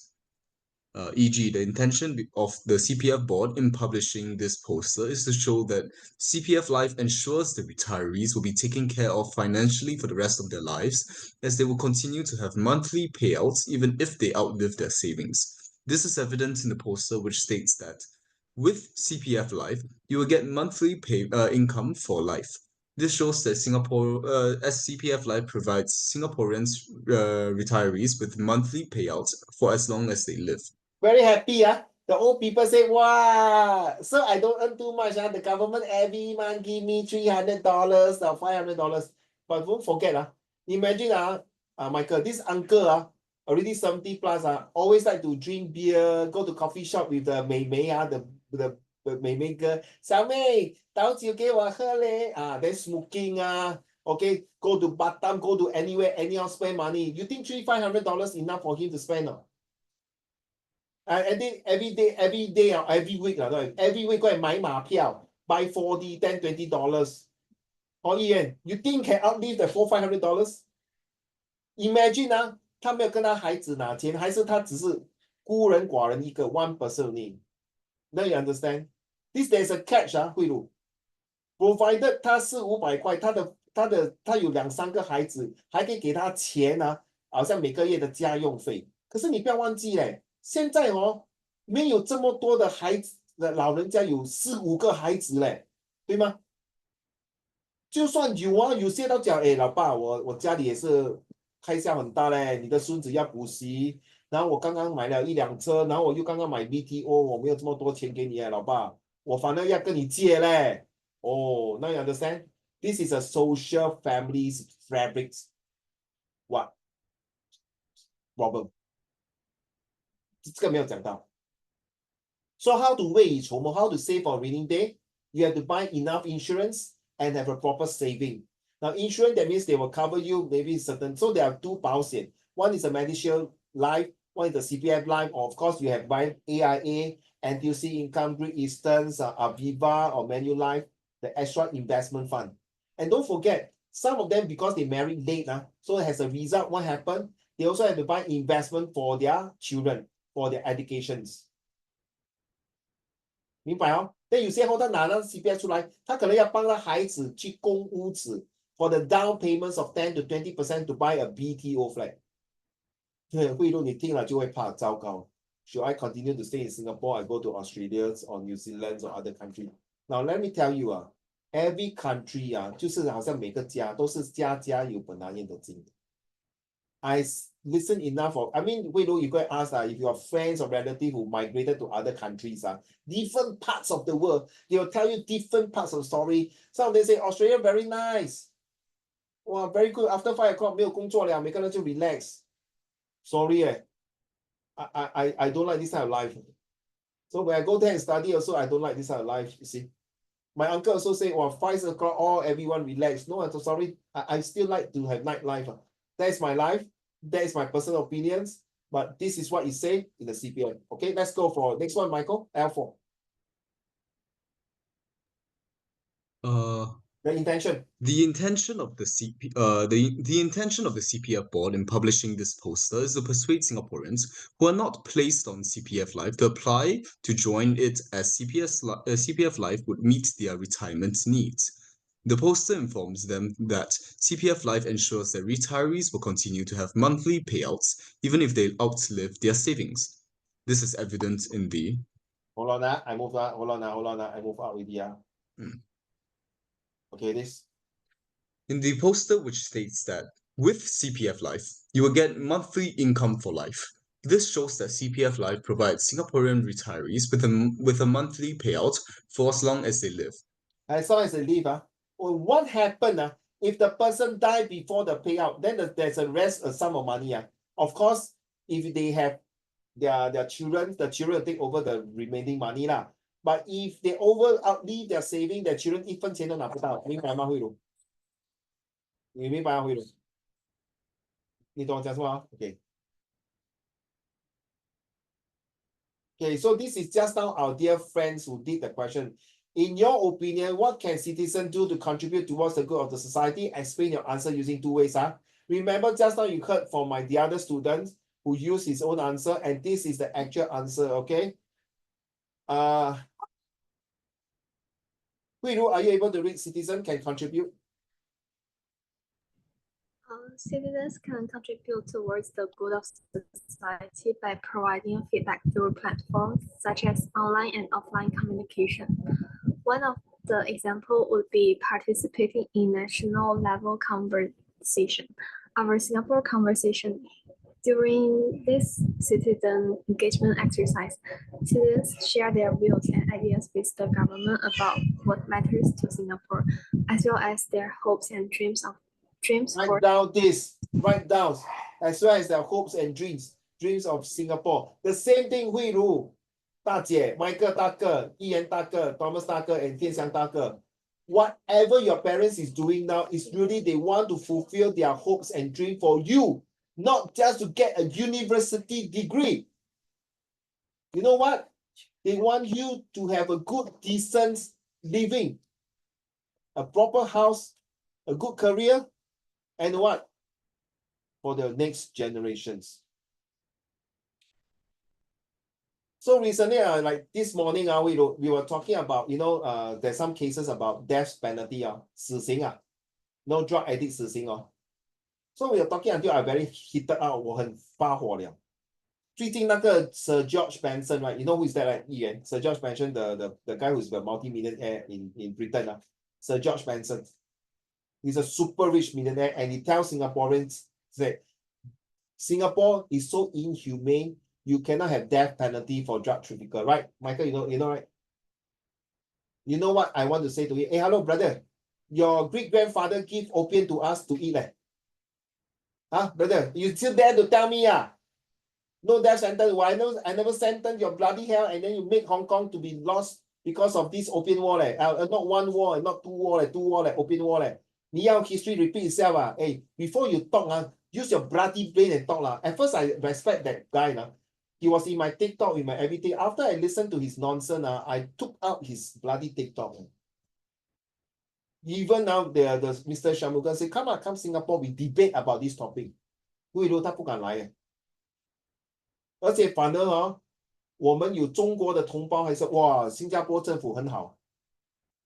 E.g., the intention of the CPF board in publishing this poster is to show that CPF Life ensures the retirees will be taken care of financially for the rest of their lives, as they will continue to have monthly payouts even if they outlive their savings. This is evident in the poster, which states that with CPF Life, you will get monthly income for life. This shows that as CPF Life provides Singaporeans retirees with monthly payouts for as long as they live. Very happy, the old people say, wow, so I don't earn too much. The government every month give me $300 or $500. But don't forget, imagine, Michael, this uncle already 70 plus, always like to drink beer, go to coffee shop with the Mei Mei, the Mei Mei girl. 小妹，倒酒给我喝嘞. Then smoking, okay, go to Batam, go to anywhere, anyhow spend money. You think $300-500 enough for him to spend? I think every day, every week, every week go and 买马票, buy 40, 10, $20. Or Ian, you think can outlive the $400-500? Imagine 他没有跟他孩子拿钱，还是他只是孤人寡人一个 one person only. Now you understand? There's a catch 慧茹 provided 他400-500块，他有2-3个孩子，还可以给他钱好像每个月的家用费。可是你不要忘记嘞。现在没有这么多的孩子的老人家有4-5个孩子嘞，对吗？就算有些都讲，老爸，我家里也是开销很大嘞，你的孙子要补习，然后我刚刚买了1辆车，然后我又刚刚买 BTO， 我没有这么多钱给你老爸，我反而要跟你借嘞。Oh, now you understand? This is a social family's fabric. What problem? 这个没有讲到。So how to 未雨绸缪 how to save for a rainy day? You have to buy enough insurance and have a proper saving. Now, insurance, that means they will cover you maybe certain. So there are 2 保险. One is a MediShield Life, one is the CPF Life. Or of course, you have buy AIA, NTUC Income, Great Eastern, Aviva, or Manulife, the extra investment fund. And don't forget, some of them, because they married late, so as a result, what happened? They also have to buy investment for their children, for their educations. 明白但有些后他拿那 CPF 出来，他可能要帮他孩子去供屋子 for the down payments of 10 to 20% to buy a BTO flat. 慧茹你听了就会怕，糟糕。Should I continue to stay in Singapore? I go to Australia or New Zealand or other country. Now let me tell you, every country 就是好像每个家都是家家有本难念的经。I listen enough of, I mean, wait, you go and ask if you have friends or relatives who migrated to other countries, different parts of the world, they will tell you different parts of the story. Some of them say, Australia, very nice. Wow, very good. After 5 o'clock, 没有工作了，每个人就 relax. Sorry, I don't like this kind of life. So when I go there and study also, I don't like this kind of life, you see. My uncle also say, well, 5 o'clock, everyone relax. No, I'm so sorry. I still like to have nightlife. That's my life. That is my personal opinions, but this is what you say in the CPF. Okay, let's go for next one, Michael. L4. The intention. The intention of the intention of the CPF board in publishing this poster is to persuade Singaporeans who are not placed on CPF Life to apply to join it, as CPF Life would meet their retirement needs. The poster informs them that CPF Life ensures that retirees will continue to have monthly payouts even if they outlive their savings. This is evident in the Hold on, I move out. Hold on, I move out with you. Okay, this. in the poster, which states that with CPF Life, you will get monthly income for life. This shows that CPF Life provides Singaporean retirees with a monthly payout for as long as they live. As long as they live, well, what happened if the person died before the payout? Then there's a sum of money. Of course, if they have their children, the children will take over the remaining money lah. But if they outlive their saving, their children 一分钱都拿不到，明白吗，慧茹？你明白吗，慧茹？你懂我讲什么？Okay. Okay, so this is just now our dear friends who did the question. In your opinion, what can citizens do to contribute towards the good of the society? Explain your answer using 2 ways. Remember, just now you heard from the other students who used his own answer, and this is the actual answer, okay? Hui Ru, are you able to read citizen can contribute? Citizens can contribute towards the good of society by providing feedback through platforms such as online and offline communication. One of the examples would be participating in national level conversation. Our Singapore conversation. During this citizen engagement exercise, citizens share their views and ideas with the government about what matters to Singapore, as well as their hopes and dreams Write down this, write down, as well as their hopes and dreams of Singapore. The same thing, Hui Ru, 大姐, Michael 大哥, Ian 大哥, Thomas 大哥, and 天祥大哥. Whatever your parents is doing now is really they want to fulfill their hopes and dreams for you, not just to get a university degree. You know what? They want you to have a good, decent living, a proper house, a good career, and what? For the next generations. So recently, like this morning, we were talking about, there's some cases about death penalty, 死刑, no drug addict 死刑. So we are talking until I very heated out, 我很发火了。最近那个 Sir George Benson, right? You know who is that, right? 议员 Sir George Benson, the guy who's the multi-millionaire in Britain, Sir George Benson. He's a super rich millionaire, and he tells Singaporeans that Singapore is so inhumane, you cannot have death penalty for drug trafficker, right? Michael, you know, right? You know what I want to say to you? Hey, hello, brother. Your great-grandfather give opium to us to eat, Huh, brother? You still dare to tell me, no death sentence? Why I never sentenced your bloody hell, and then you make Hong Kong to be lost because of this opium war, not one war, not two war, opium war, 你要 history repeat itself, Hey, before you talk, use your bloody brain and talk, At first, I respect that guy, He was in my TikTok, in my everything. After I listened to his nonsense, I took out his bloody TikTok. Even now, the Mr. Shamugan said, come Singapore, we debate about this topic. 慧茹他不敢来。而且反而我们有中国的同胞还是哇，新加坡政府很好，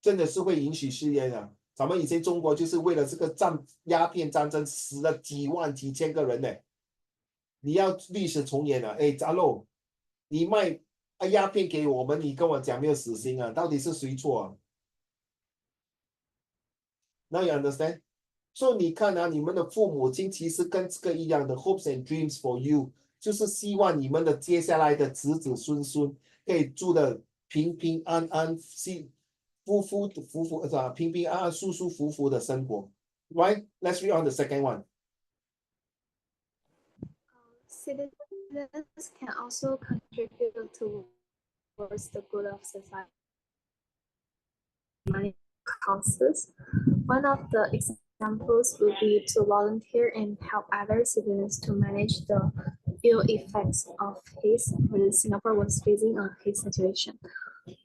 真的是会允许试验。咱们以前中国就是为了这个鸦片战争死了几万几千个人呢。你要历史重演阿洛，你卖鸦片给我们，你跟我讲没有死刑到底是谁错？Now you understand? So 你看你们的父母亲其实跟这个一样的 hopes and dreams for you， 就是希望你们的接下来的子子孙孙可以住得平平安安，平平安安、舒舒服服的生活。Right? Let's read on the second one. Citizens can also contribute towards the good of society. Money causes. One of the examples would be to volunteer and help other citizens to manage the ill effects of haze when Singapore was facing a haze situation.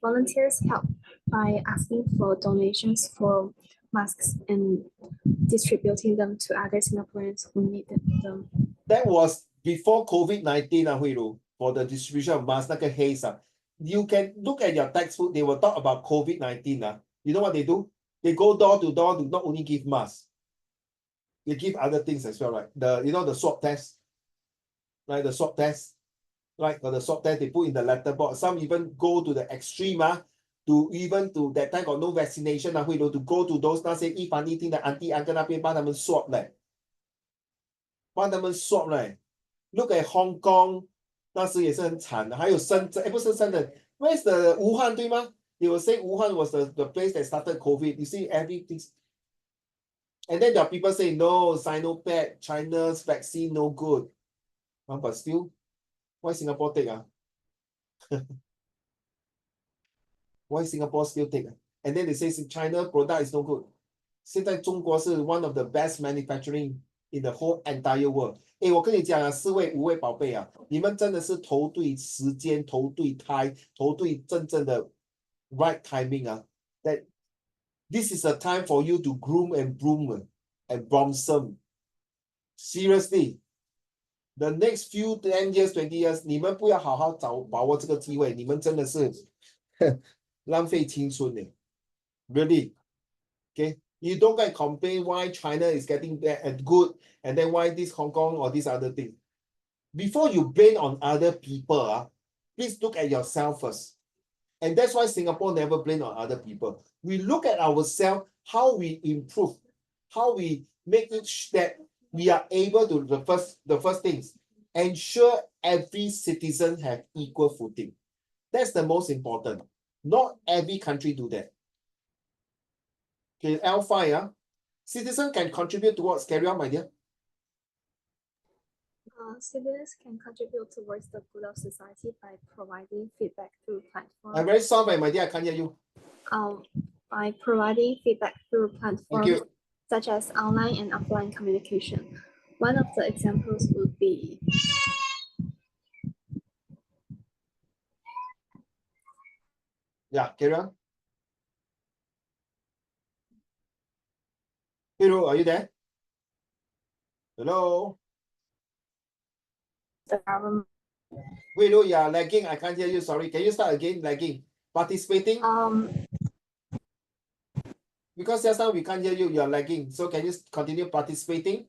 Volunteers help by asking for donations for masks and distributing them to other Singaporeans who needed them. That was before COVID-19 Hui Lu, for the distribution of masks, 那个 haze You can look at your textbook, they will talk about COVID-19 You know what they do? They go door to door to not only give masks, they give other things as well, right? The swab test, right? The swab test, right? Or the swab test they put in the letterbox. Some even go to the extreme, to that time got no vaccination, to go to those 那些一房一厅的 auntie uncle 那边帮他们 swab 嘞，帮他们 swab 嘞。Look at Hong Kong， 那时也是很惨的，还有深圳，不是深圳 ，Where's the 武汉对吗？They will say Wuhan was the place that started COVID. You see everything. And then there are people say, no, Sinopec, China's vaccine, no good. But still, why Singapore take? Why Singapore still take? And then they say China product is no good. 现在中国是 one of the best manufacturing in the whole entire world. 我跟你讲4位5位宝贝你们真的是投对时间，投对胎，投对真正的 right timing that this is a time for you to groom and bloom and blossom. Seriously, the next few 10 years, 20 years, 你们不要好好把握这个机会，你们真的是浪费青春呢。Really, okay? You don't get complain why China is getting bad and good, and then why this Hong Kong or this other thing. Before you blame on other people, please look at yourself first. And that's why Singapore never blame on other people. We look at ourselves, how we improve, how we make it that we are able to, the first things, ensure every citizen have equal footing. That's the most important. Not every country do that. Okay, L5, citizen can contribute towards, carry on, my dear. Citizens can contribute towards the good of society by providing feedback through platforms. I'm very sorry, my dear, I can't hear you. By providing feedback through Thank platforms you. such as online and offline communication. One of the examples would be Yeah, carry on. Hello, are you there? Hello? the government. Hello, yeah, lagging. I can't hear you. Sorry. Can you start again? Lagging. Participating? Because just now we can't hear you. You're lagging. So can you continue participating?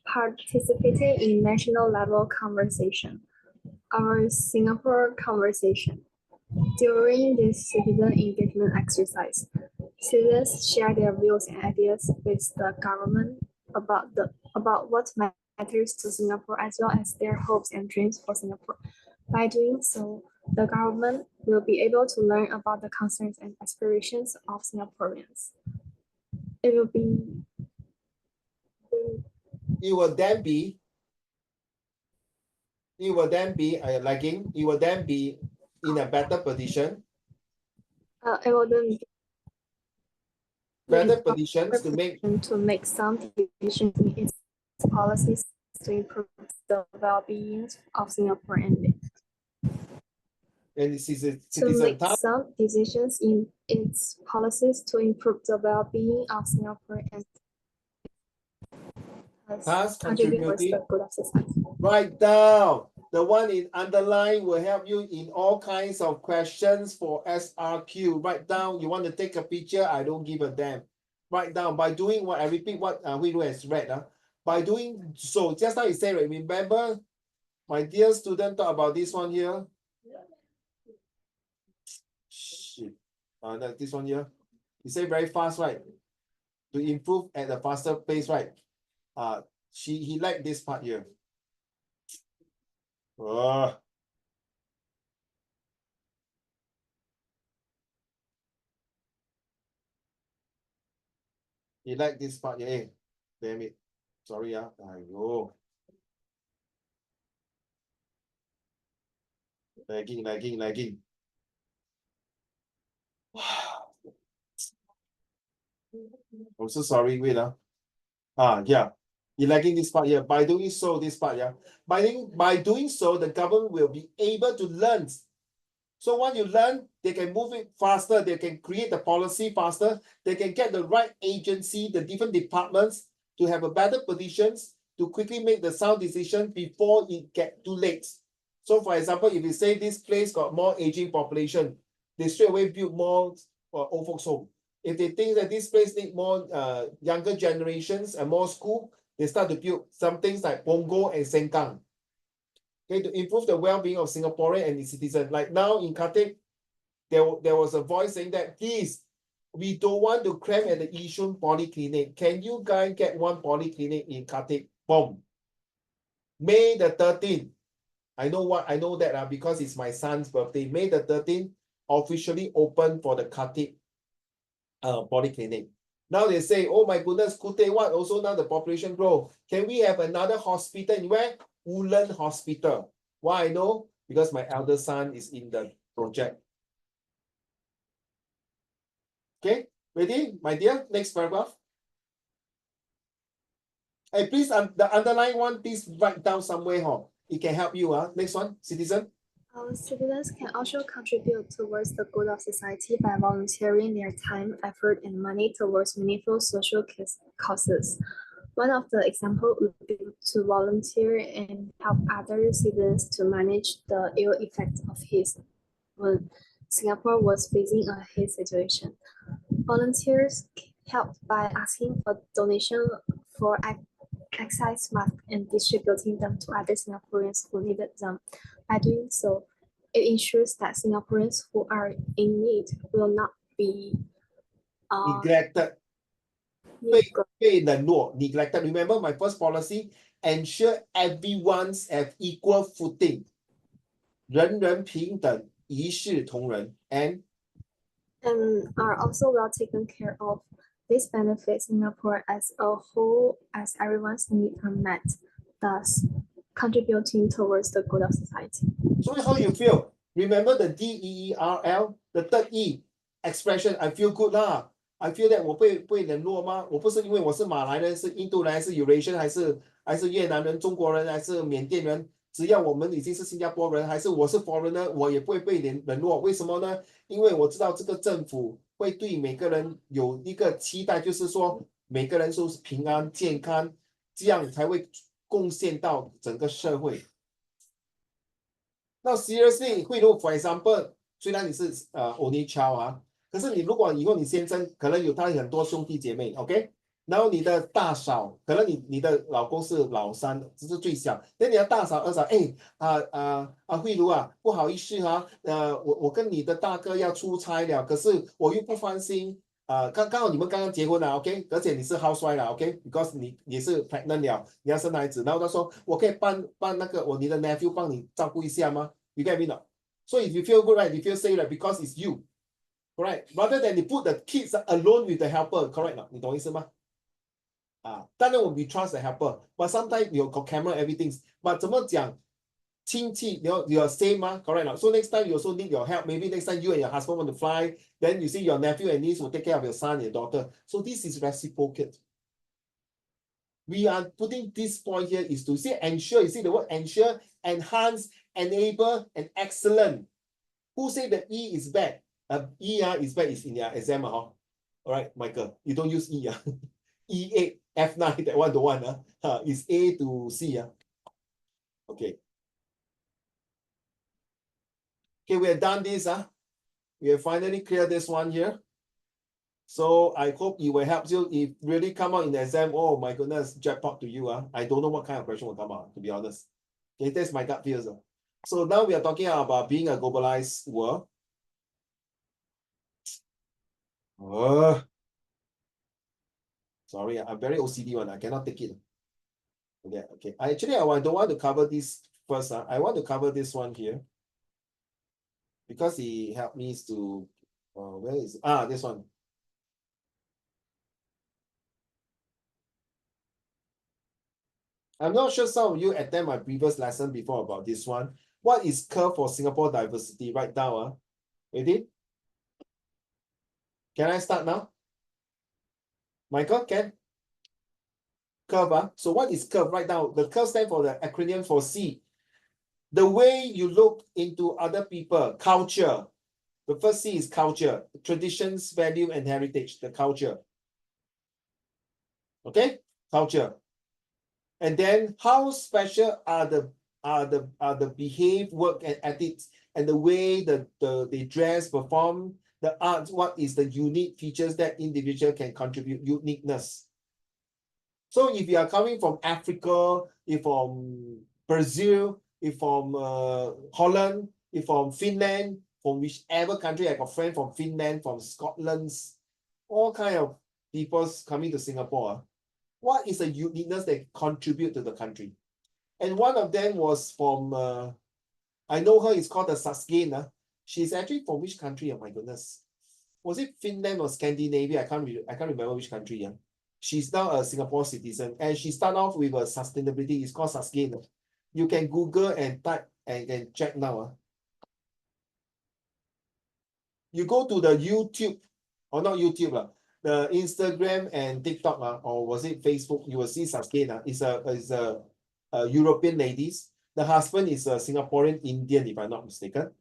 Participating in national level conversation. Our Singapore conversation. During this citizen engagement exercise, citizens share their views and ideas with the government about what matters to Singapore as well as their hopes and dreams for Singapore. By doing so, the government will be able to learn about the concerns and aspirations of Singaporeans. It will then be lagging. You will then be in a better position. It will then be Better positions to make some decisions in its policies to improve the well-being of Singaporeans. And this is a To citizen make task. some decisions in its policies to improve the well-being of Singaporeans. Task Contribute towards contributing. the good of society. Write down. The one in underline will help you in all kinds of questions for SRQ. Write down. You want to take a picture? I don't give a damn. Write down. By doing what, I repeat what Hui has read. By doing so, just now you say, remember, my dear student, talk about this one here. Shit. This one here. You say very fast, right? To improve at a faster pace, right? He liked this part here. He liked this part here. Hey, damn it. Sorry, Aiyo. Lagging. I'm so sorry, wait. Yeah. You're lagging this part here. By doing so, this part, yeah. By doing so, the government will be able to learn. So once you learn, they can move it faster, they can create the policy faster, they can get the right agency, the different departments to have a better positions to quickly make the sound decision before it get too late. So for example, if you say this place got more aging population, they straight away build more old folks home. If they think that this place need more younger generations and more school, they start to build some things like Punggol and Sengkang. Okay, to improve the well-being of Singaporean and its citizens. Like now in Khatib, there was a voice saying that, please, we don't want to cram at the Yishun Polyclinic. Can you guys get one polyclinic in Khatib? Boom. May the 13th. I know that because it's my son's birthday. May the 13th officially open for the Khatib Polyclinic. Now they say, oh my goodness, Kute, what? Also now the population grow. Can we have another hospital in where? Woodland Hospital. Why I know? Because my elder son is in the project. Okay, ready, my dear? Next paragraph. Hey, please, the underlying one, please write down somewhere. It can help you. Next one, citizen. Citizens can also contribute towards the good of society by volunteering their time, effort, and money towards meaningful social causes. One of the examples would be to volunteer and help other citizens to manage the ill effects of haze when Singapore was facing a haze situation. Volunteers helped by asking for donation for excise masks and distributing them to other Singaporeans who needed them. By doing so, it ensures that Singaporeans who are in need will not be neglected. Neglected. Remember my first policy, ensure everyone's have equal footing. 人人平等，一视同仁 and are also well taken care of. This benefits Singapore as a whole as everyone's needs are met, thus contributing towards the good of society. So how you feel? Remember the DEERL, the third E expression, I feel good lah. I feel that 我被冷落吗？我不是因为我是马来人，是印度人，还是Eurasian，还是越南人、中国人，还是缅甸人，只要我们已经是新加坡人，还是我是foreigner，我也不会被冷落。为什么呢？因为我知道这个政府会对每个人有一个期待，就是说每个人都是平安健康，这样才会贡献到整个社会。那 seriously， 慧茹 for example， 虽然你是only child 可是你如果以后你先生可能有他很多兄弟姐妹 ，OK， 然后你的大嫂可能你的老公是老三，这是最小，那你的大嫂二嫂，慧茹不好意思我跟你的大哥要出差了，可是我又不放心。刚好你们刚刚结婚了 ，OK， 而且你是 housewife 了 ，OK，because 你是 pregnant 了，你要生孩子，然后他说我可以帮那个你的 nephew 帮你照顾一下吗 ？You get me not? So if you feel good, right? You feel safe, right? Because it's you, correct? Rather than you put the kids alone with the helper, correct 你懂意思吗？当然我 we trust the helper, but sometimes you got camera everything. But 怎么讲？亲戚 you're same correct so next time you also need your help. Maybe next time you and your husband want to fly, then you see your nephew and niece will take care of your son and your daughter. So this is reciprocate. We are putting this point here is to say ensure. You see the word ensure, enhance, enable, and excellent. Who say that E is bad? E is bad is in your exam. All right, Michael, you don't use E. E8, F9, that one, the one is A to C. Okay. Okay, we have done this. We have finally cleared this one here. So I hope it will help you. If really come out in the exam, oh my goodness, jackpot to you. I don't know what kind of question will come out, to be honest. Okay, that's my gut feels. So now we are talking about being a globalized world. Sorry, I'm very OCD one. I cannot take it. Okay. I don't want to cover this first. I want to cover this one here. Because he helped me to, where is it? This one. I'm not sure some of you attend my previous lesson before about this one. What is curve for Singapore diversity? Write down. Ready? Can I start now? Michael, can? Curve. So what is curve? Write down. The curve stands for the acronym for C. The way you look into other people, culture, The first C is culture, traditions, value, and heritage, the culture. Okay, culture. And then how special are the behave, work, and ethics, and the way they dress, perform, the arts, what is the unique features that individual can contribute, uniqueness. So if you are coming from Africa, if from Brazil, if from Holland, if from Finland, from whichever country, I got friends from Finland, from Scotland, all kind of people coming to Singapore. What is the uniqueness that contribute to the country? And one of them was from, I know her, it's called the Sasuke. She's actually from which country? Oh my goodness. Was it Finland or Scandinavia? I can't remember which country. Yeah. She's now a Singapore citizen, and she started off with a sustainability. It's called Sasuke. You can Google and type and check now. You go to the YouTube, or not YouTube, the Instagram and TikTok, or was it Facebook? You will see Sasuke. It's a European ladies. The husband is a Singaporean Indian, if I'm not mistaken.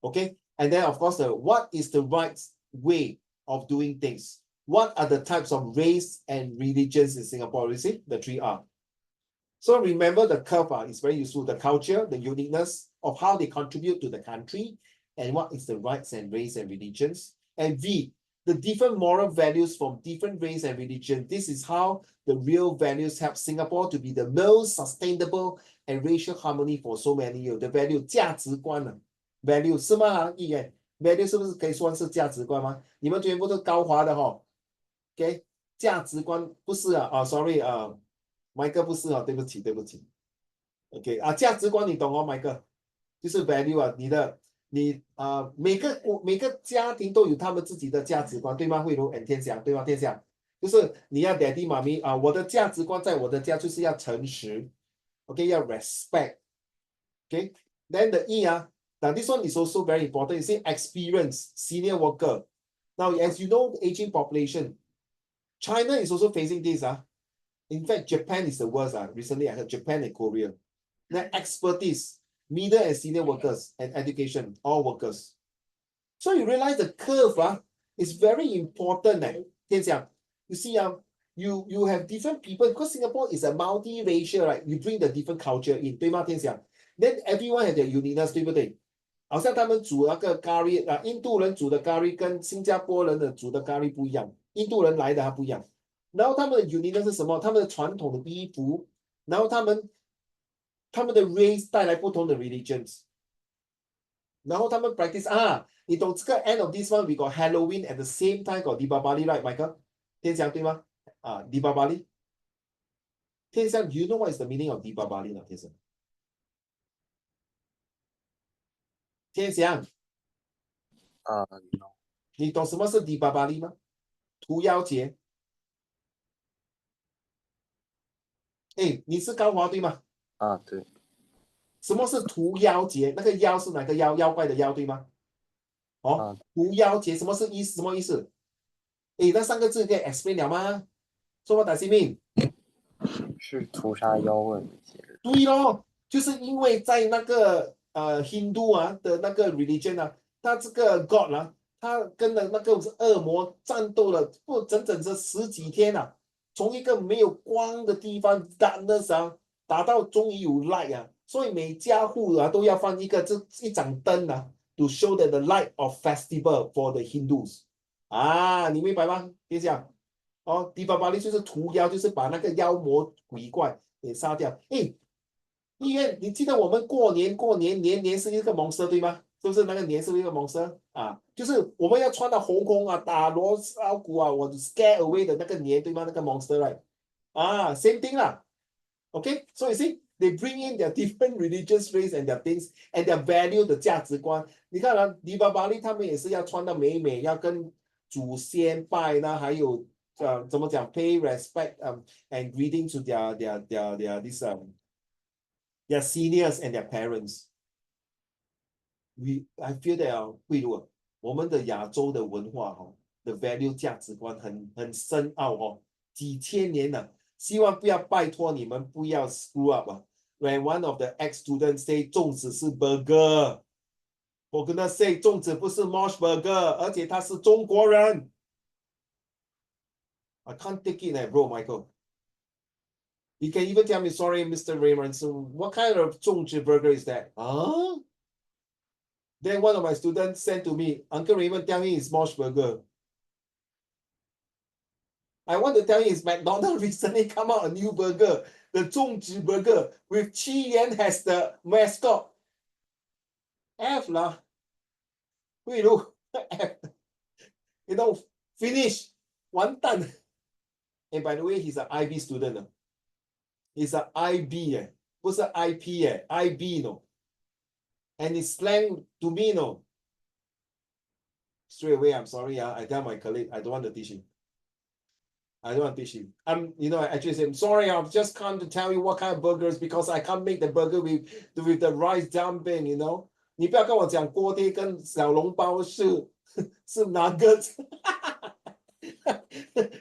Okay, and then of course, what is the right way of doing things? What are the types of race and religions in Singapore? You see, the 3R. So remember the curve is very useful. The culture, the uniqueness of how they contribute to the country, and what is the rights and race and religions. And V, the different moral values from different race and religion. This is how the real values help Singapore to be the most sustainable and racial harmony for so many years. The value 价值观 value 是吗？议员 value 是不是可以算是价值观吗？你们全部都高华的OK， 价值观不是sorry Michael 不是对不起。OK 价值观你懂Michael， 就是 value 每个家庭都有他们自己的价值观，对吗？慧茹 and 天祥，对吗？天祥，就是你要 daddy 妈咪我的价值观在我的家就是要诚实 ，OK， 要 respect，OK， then the E now this one is also very important. You see experience, senior worker. Now as you know, aging population, China is also facing this In fact, Japan is the worst Recently I heard Japan and Korea. Now expertise, middle and senior workers, and education, all workers. So you realize the curve is very important. You see, you have different people because Singapore is a multiracial, right? You bring the different culture in, 对吗？天祥 Then everyone has their uniqueness, 对不对？好像他们煮那个咖喱印度人煮的咖喱跟新加坡人的煮的咖喱不一样，印度人来的还不一样。然后他们的 uniqueness 是什么？他们的传统的衣服，然后他们的 race 带来不同的 religions， 然后他们 practice 你懂这个 end of this one we got Halloween at the same time got Deepavali, right, Michael？ 天祥对吗？Deepavali。天祥 you know what is the meaning of Deepavali 呢？天祥。天祥no. 你懂什么是 Deepavali 吗？屠妖节。你是高华对吗？对。什么是屠妖节？那个妖是哪个妖？妖怪的妖对吗？屠妖节什么是意思？什么意思？那3个字可以 explain 了吗？说what does it mean？ 是屠杀妖怪的节日。对咯，就是因为在那个Hindu 的那个 religion 他这个 God 他跟那个恶魔战斗了整整是10几天从一个没有光的地方 darkness 打到终于有 light 所以每家户都要放一盏灯to show that the light of festival for the Hindus 你明白吗？别讲Deepavali 就是屠妖，就是把那个妖魔鬼怪给杀掉。医院，你记得我们过年年是一个monster对吗？是不是那个年是一个monster就是我们要穿到红打锣烧鼓我 scare away 的那个年对吗？那个 monster right same thing OK， so you see they bring in their different religious race and their things and their value 的价值观。你看Deepavali 他们也是要穿到美，要跟祖先拜还有怎么讲 pay respect and greeting to their this their seniors and their parents. I feel that 慧茹我们的亚洲的文化的 value 价值观很深奥几千年了，希望不要拜托你们不要 screw up When one of the ex-students say 粽子是 burger For goodness sake，粽子不是 Mosh Burger，而且他是中国人。I can't take it, bro, Michael. You can even tell me, sorry, Mr. Raymond. So, what kind of 粽子 burger is that? Huh? Then one of my students sent to me, Uncle Raymond, tell me it's Mosh Burger. I want to tell you, it's McDonald's recently come out a new burger, the 粽子 burger, with Qi Yan as the mascot. F lah. Wait, look. F. You know, finish. 完蛋. And by the way, he's an IB student. He's an IB, 不是 IP, IB, no. And it's slang to me, no. Straight away, I'm sorry, I tell my colleague, I don't want to teach him. I don't want to teach him. I actually say, I'm sorry, I've just come to tell you what kind of burgers because I can't make the burger with the rice dumping, you know. 你不要跟我讲锅贴跟小笼包是 nuggets.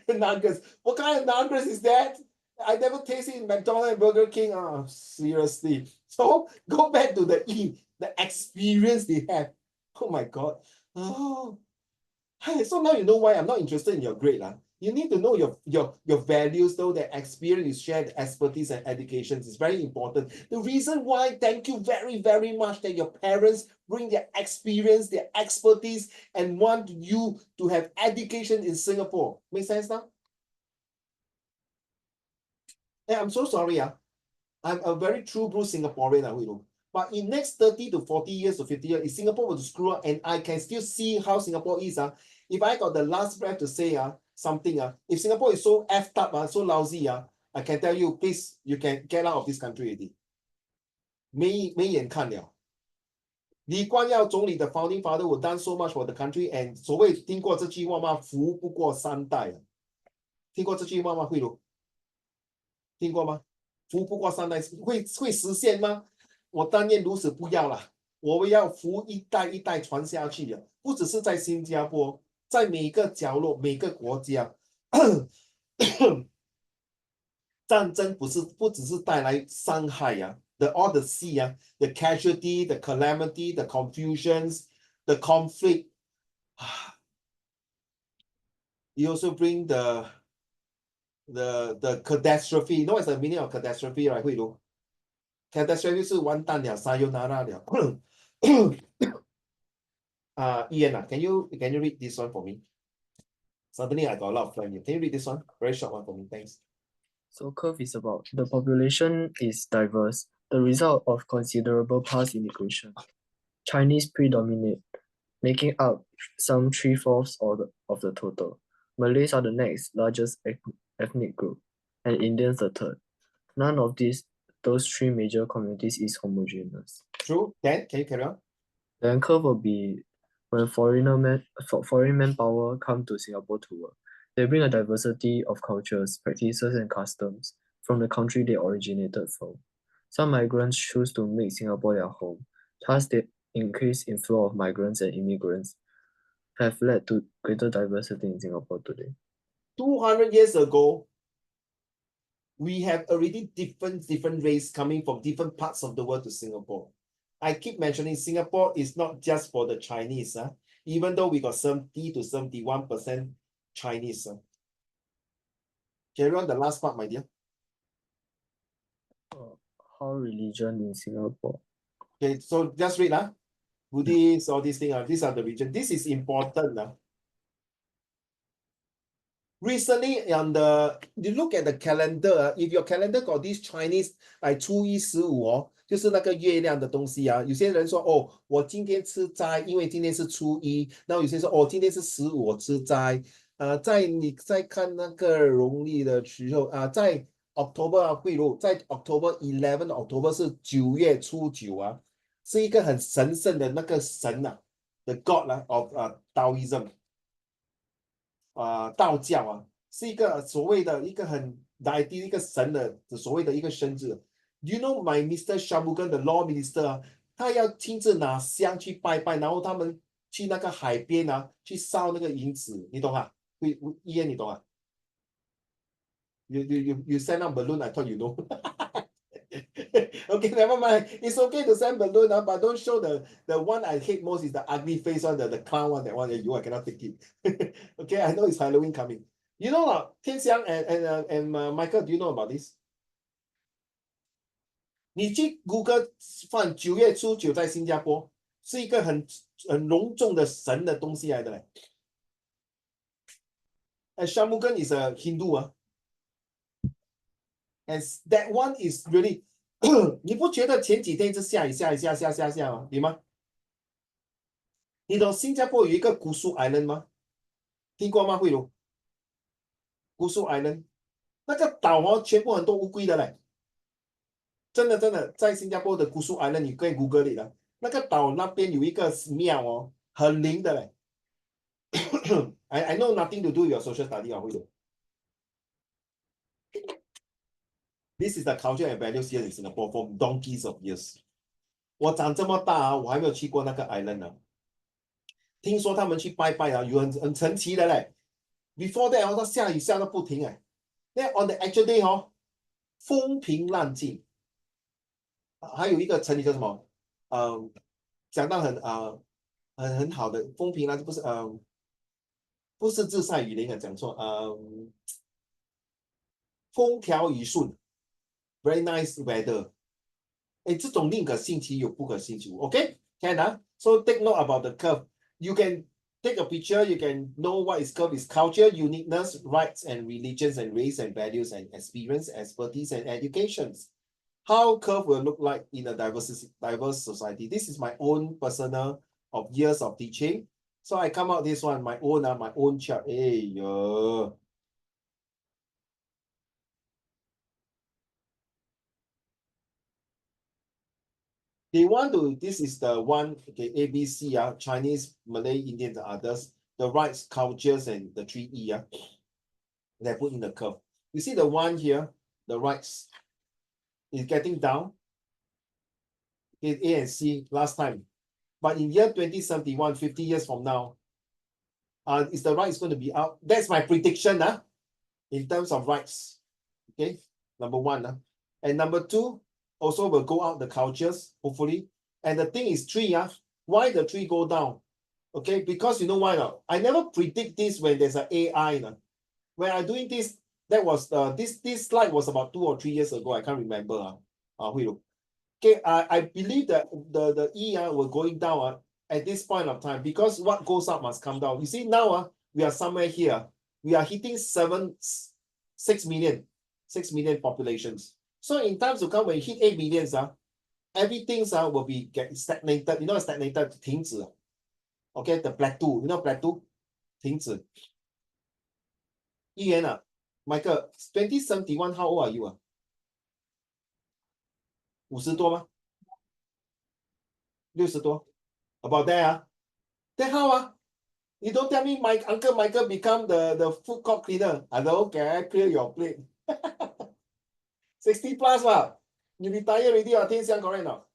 Nuggets. What kind of nuggets is that? I never tasted in McDonald's and Burger King. Oh, seriously. So go back to the experience they have. Oh my God. Oh. So now you know why I'm not interested in your grade. You need to know your values, though, the experience, shared expertise and education is very important. The reason why, thank you very, very much that your parents bring their experience, their expertise, and want you to have education in Singapore. Make sense now? Yeah, I'm so sorry. I'm a very true blue Singaporean. But in next 30 to 40 years to 50 years, if Singapore were to screw up and I can still see how Singapore is, if I got the last breath to say something, if Singapore is so effed up, so lousy, I can tell you, please, you can get out of this country already. 没眼看了。李光耀总理的 founding father will done so much for the country and 所谓听过这句话吗？福不过三代。听过这句话吗？慧茹？听过吗？福不过三代会实现吗？我但愿如此，不要了。我们要福一代一代传下去的，不只是在新加坡，在每个角落、每个国家。战争不只是带来伤害all the sea the casualty, the calamity, the confusions, the conflict. You also bring the catastrophe. You know what's the meaning of catastrophe, right, 慧茹? Catastrophe 是完蛋了 sayonara 了。Ian, can you read this one for me? Suddenly I got a lot of time here. Can you read this one? Very short one for me, thanks. So curve is about the population is diverse, the result of considerable past immigration. Chinese predominate, making up some 3/4 of the total. Malays are the next largest ethnic group, and Indians the third. None of those three major communities is homogeneous. True. Then can you carry on? Then curve will be when foreign manpower come to Singapore to work. They bring a diversity of cultures, practices, and customs from the country they originated from. Some migrants choose to make Singapore their home. Thus, the increased inflow of migrants and immigrants have led to greater diversity in Singapore today. 200 years ago, we have already different race coming from different parts of the world to Singapore. I keep mentioning Singapore is not just for the Chinese, even though we got 70 to 71% Chinese. Carry on the last part, my dear. How religion in Singapore? Okay, so just read. Buddhist, all these things, these are the region. This is important. Recently, you look at the calendar, if your calendar got this Chinese, like 初一十五就是那个月亮的东西有些人说我今天吃斋，因为今天是初一，然后有些说今天是15我吃斋，你在看那个农历的时候在 October 会如在 October 11 October 是9月初9是一个很神圣的那个神the God of Taoism。道教是一个所谓的一个很一个神的所谓的一个生字。You know my Mr. Shamugan, the law minister 他要亲自拿香去拜拜，然后他们去那个海边去烧那个银子，你懂？Ian 你懂？You send out balloon, I thought you know. Okay, never mind. It's okay to send balloon, but don't show the one I hate most is the ugly face one, the clown one, that one. You I cannot take it. Okay, I know it's Halloween coming. You know, Tian Xiang and Michael, do you know about this? 你去 Google 放9月初9在新加坡，是一个很隆重的神的东西来的嘞。And Shamugan is a Hindu and that one is really 你不觉得前几天一直下雨下吗？对吗？你懂新加坡有一个古苏 Island 吗？听过吗？慧茹？古苏 Island 那个岛全部很多乌龟的嘞。真的，在新加坡的古苏 Island 你可以 Google 里的，那个岛那边有一个庙很灵的嘞。I know nothing to do with your social study 慧茹。This is the culture and values here in Singapore for donkeys of years. 我长这么大我还没有去过那个 island 呢。听说他们去拜拜有很神奇的嘞。Before that 它下雨下到不停哎。那 on the actual day 风平浪静。还有一个成语叫什么？讲到很好的风平浪静，不是日晒雨淋啊，讲错，风调雨顺 ，very nice weather。哎，这种宁可信其有，不可信其无。OK， can So take note about the curve. You can take a picture. You can know what is curve is culture, uniqueness, rights and religions and race and values and experience, expertise and educations. How curve will look like in a diverse society. This is my own personal of years of teaching. So I come out this one, my own chart. Hey, they want to, this is the one, okay, ABC, Chinese, Malay, Indian, and others, the rights, cultures, and the 3E, they put in the curve. You see the one here, the rights is getting down. Okay, A and C last time. But in year 2071, 50 years from now, is the rights going to be out? That's my prediction in terms of rights. Okay, number one. And number two, also will go out the cultures, hopefully. And the thing is 3, why the 3 go down? Okay, because you know why not? I never predict this when there's an AI. When I'm doing this, that was this slide was about 2 or 3 years ago. I can't remember. Okay, I believe that the E were going down at this point of time because what goes up must come down. You see now we are somewhere here. We are hitting 6 million populations. So in times to come when you hit 8 million, everything will be get stagnated. You know stagnated 停止. Okay, the plateau. You know plateau? 停止. Ian, Michael, 2071, how old are you? 50多吗？60多 ？About there, then how You don't tell me my Uncle Michael become the food court cleaner. Hello, can I clear your plate? 60 plus You retire already Tian Xiang, correct now?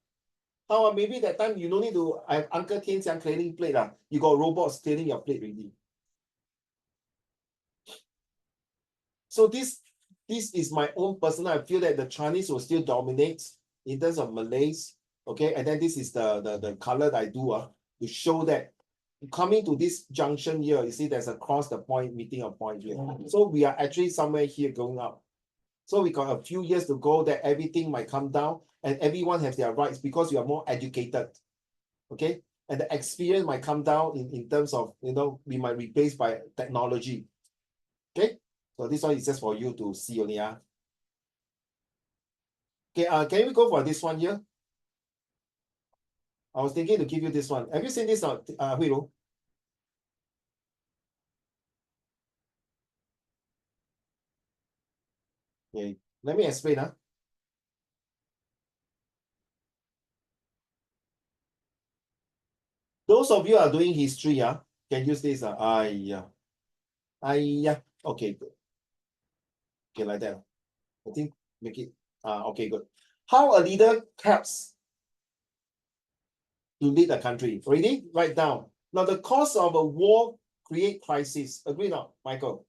How maybe that time you don't need to have Uncle Tian Xiang cleaning plate You got robots cleaning your plate already. So this is my own personal. I feel that the Chinese will still dominate in terms of Malays. Okay, and then this is the color that I do to show that coming to this junction here, you see there's a cross the point, meeting a point here. So we are actually somewhere here going up. So we got a few years to go that everything might come down and everyone has their rights because you are more educated. Okay, and the experience might come down in terms of, we might replace by technology. Okay, so this one is just for you to see only. Okay, can we go for this one here? I was thinking to give you this one. Have you seen this, Hui Lu? Okay, let me explain. Those of you are doing history, can use this. Okay, good. Okay, like that. I think make it. Okay, good. How a leader helps to lead a country. Ready? Write down. Now, the cause of a war create crisis. Agree now, Michael?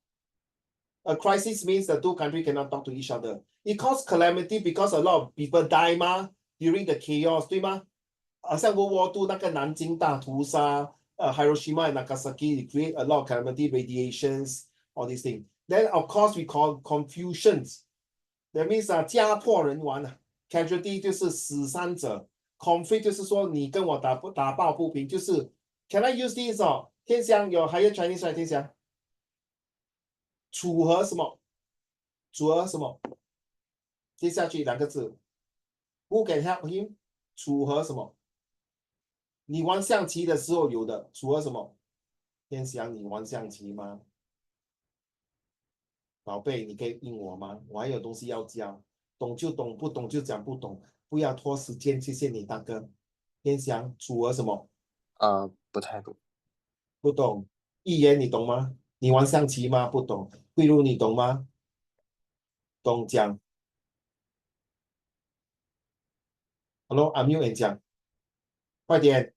A crisis means the two countries cannot talk to each other. It caused calamity because a lot of people die 嘛 during the chaos, 对吗？好像 World War II 那个南京大屠杀，Hiroshima and Nagasaki create a lot of calamity, radiations, all these things. Then of course we call confusions. That means 家破人亡casualty 就是死伤者 ，conflict 就是说你跟我打抱不平，就是 Can I use this 天祥有 higher Chinese right？ 天祥，楚河什么？楚河什么？接下去两个字 ，Who can help him？ 楚河什么？你玩象棋的时候有的，楚河什么？天祥，你玩象棋吗？宝贝，你可以应我吗？我还有东西要教，懂就懂，不懂就讲不懂，不要拖时间。谢谢你，大哥。天祥，楚河什么？不太懂。不懂。一言你懂吗？你玩象棋吗？不懂。慧茹你懂吗？懂讲。Hello，阿缪演讲，快点，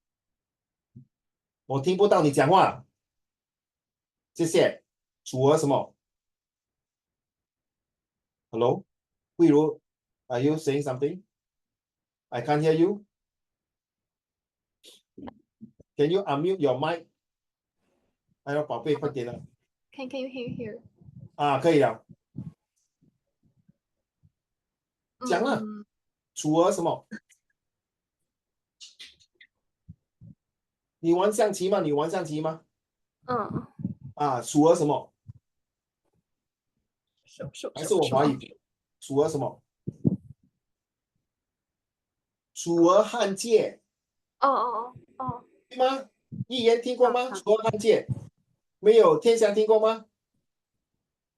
我听不到你讲话。谢谢。楚河什么 ？Hello，慧茹 ，Are you saying something? I can't hear you. Can you unmute your mic? 哎呦，宝贝，快点了。Can you hear? 可以了。讲了。楚河什么？你玩象棋吗？你玩象棋吗？楚河什么？还是我华语？楚河什么？楚河汉界。对吗？一言听过吗？楚河汉界没有？天祥听过吗？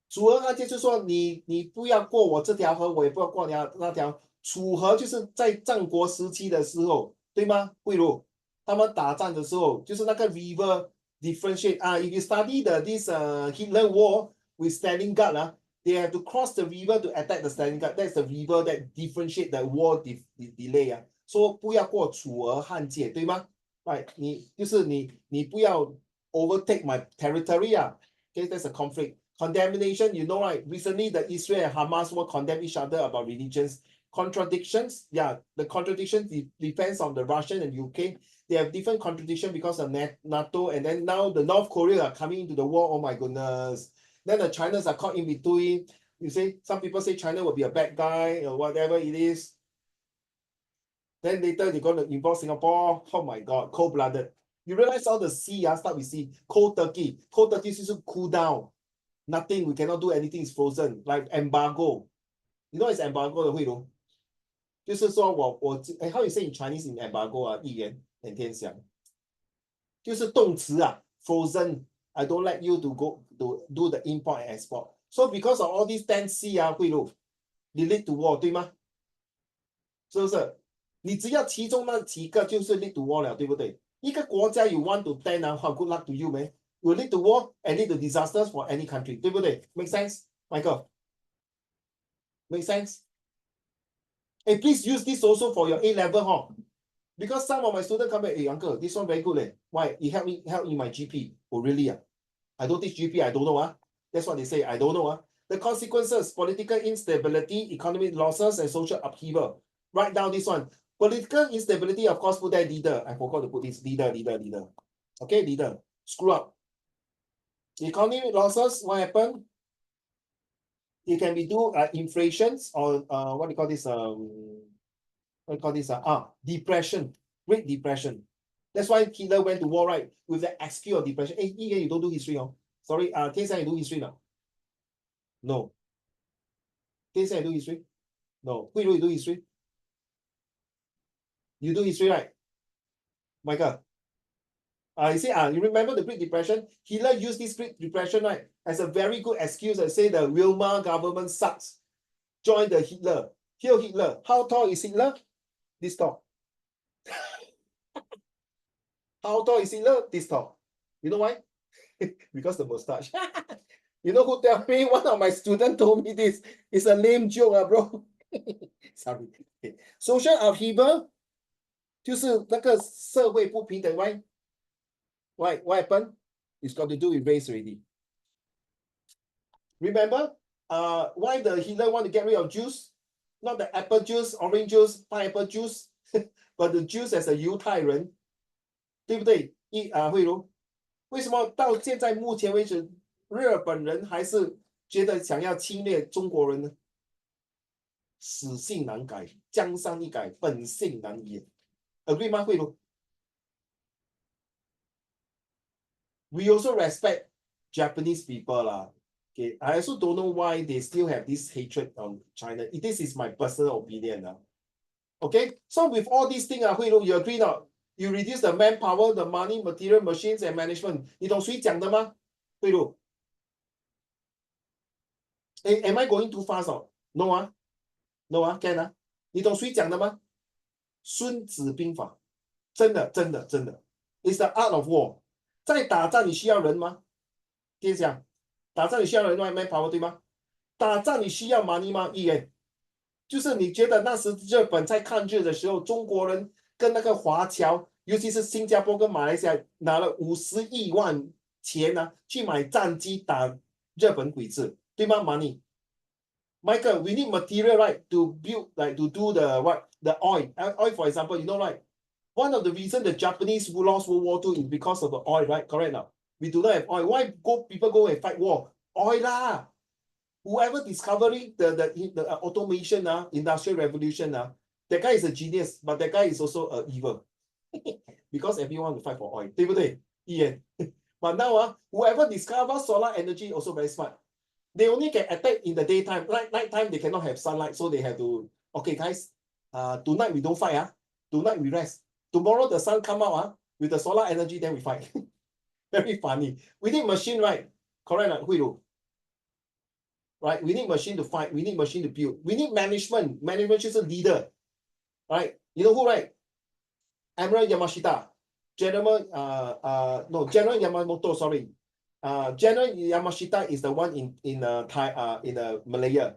楚河汉界就是说你不要过我这条河，我也不要过你那条。楚河就是在战国时期的时候，对吗？慧茹，他们打仗的时候，就是那个 river differentiate if you study this Hitler war with Stalingrad they have to cross the river to attack the Stalingrad. That's the river that differentiate the war delay 说不要过楚河汉界，对吗？你就是你不要 overtake my territory Okay, that's a conflict. Condemnation, you know, right? Recently, the Israel and Hamas will condemn each other about religions. Contradictions, the contradiction depends on the Russian and UK. They have different contradiction because of NATO, and then now the North Korea are coming into the war. Oh my goodness! Then the Chinas are caught in between. You say some people say China will be a bad guy or whatever it is. Then later they're going to involve Singapore. Oh my God, cold-blooded. You realize all the sea start with sea. Cold Turkey. Cold Turkey is cool down. Nothing. We cannot do anything. It's frozen. Like embargo. You know it's embargo 的慧茹。就是说how you say in Chinese in embargo 一言很天祥。就是动词frozen. I don't let you to go to do the import and export. So because of all these 10 C 慧茹 they lead to war 对吗？是不是？你只要其中那几个就是 lead to war 了，对不对？一个国家有1 to 10good luck to you 没？ will lead to war and lead to disasters for any country， 对不对 ？Make sense, Michael? Make sense? Hey, please use this also for your A level because some of my students come back, hey uncle, this one very good Why? It help in my GP. Oh really I don't teach GP, I don't know That's what they say, I don't know The consequences, political instability, economic losses, and social upheaval. Write down this one. Political instability, of course, put there leader. I forgot to put this leader. Okay, leader. Screw up. Economic losses, what happened? It can be due inflations or what do you call this? Depression, Great Depression. That's why Hitler went to war, right? With the excuse of depression. Hey, you don't do history, Sorry, Tian-san, you do history now? No. Tian-san, you do history? No. Hui Lu, you do history? You do history, right? Michael? You see, you remember the Great Depression? Hitler used this Great Depression, right, as a very good excuse and say the Weimar government sucks. Join the Hitler. Kill Hitler. How tall is Hitler? This tall. How tall is Hitler? This tall. You know why? Because the mustache. You know who tell me? One of my students told me this. It's a lame joke, bro. Sorry. Okay. Social upheaval 就是那个社会不平等 why? What happened? It's got to do with race already. Remember, why the Hitler want to get rid of Jews? Not the apple juice, orange juice, pineapple juice, but the Jews as a 犹太人，对不对？慧茹，为什么到现在目前为止，日本人还是觉得想要侵略中国人呢？死性难改，江山易改，本性难移。agree 吗，慧茹？ We also respect Japanese people lah. Okay, I also don't know why they still have this hatred on China. This is my personal opinion. Okay, so with all these things, Hui Lu, you agree not? You reduce the manpower, the money, material, machines, and management. 你懂谁讲的吗？慧茹 ？Am I going too fast? No 啊 ，No 啊 ，Can 啊？你懂谁讲的吗？孙子兵法，真的，It's the art of war。在打仗你需要人吗？听讲，打仗你需要人 manpower 对吗？打仗你需要 money 吗？议员，就是你觉得那时日本在抗日的时候，中国人跟那个华侨，尤其是新加坡跟马来西亚拿了50亿万钱呢、去买战机打日本鬼子，对吗 ？Money。Michael, we need material, right, to build, like to do the what, the oil. Oil, for example, you know, right? One of the reasons the Japanese lost World War II is because of the oil, right? Correct now. We do not have oil. Why people go and fight war? Oil lah. Whoever discovering the automation, industrial revolution, that guy is a genius, but that guy is also evil. Because everyone will fight for oil. 对不对？Ian. But now, whoever discovers solar energy also very smart. They only can attack in the daytime. Night time, they cannot have sunlight, so they have to, okay, guys, tonight we don't fight. Tonight we rest. Tomorrow the sun come out with the solar energy, then we fight. Very funny. We need machine, right? Correct, Hui Lu. Right? We need machine to fight. We need machine to build. We need management. Management is a leader. Right? You know who, right? Admiral Yamashita. General General Yamamoto, sorry. General Yamashita is the one in Malaya.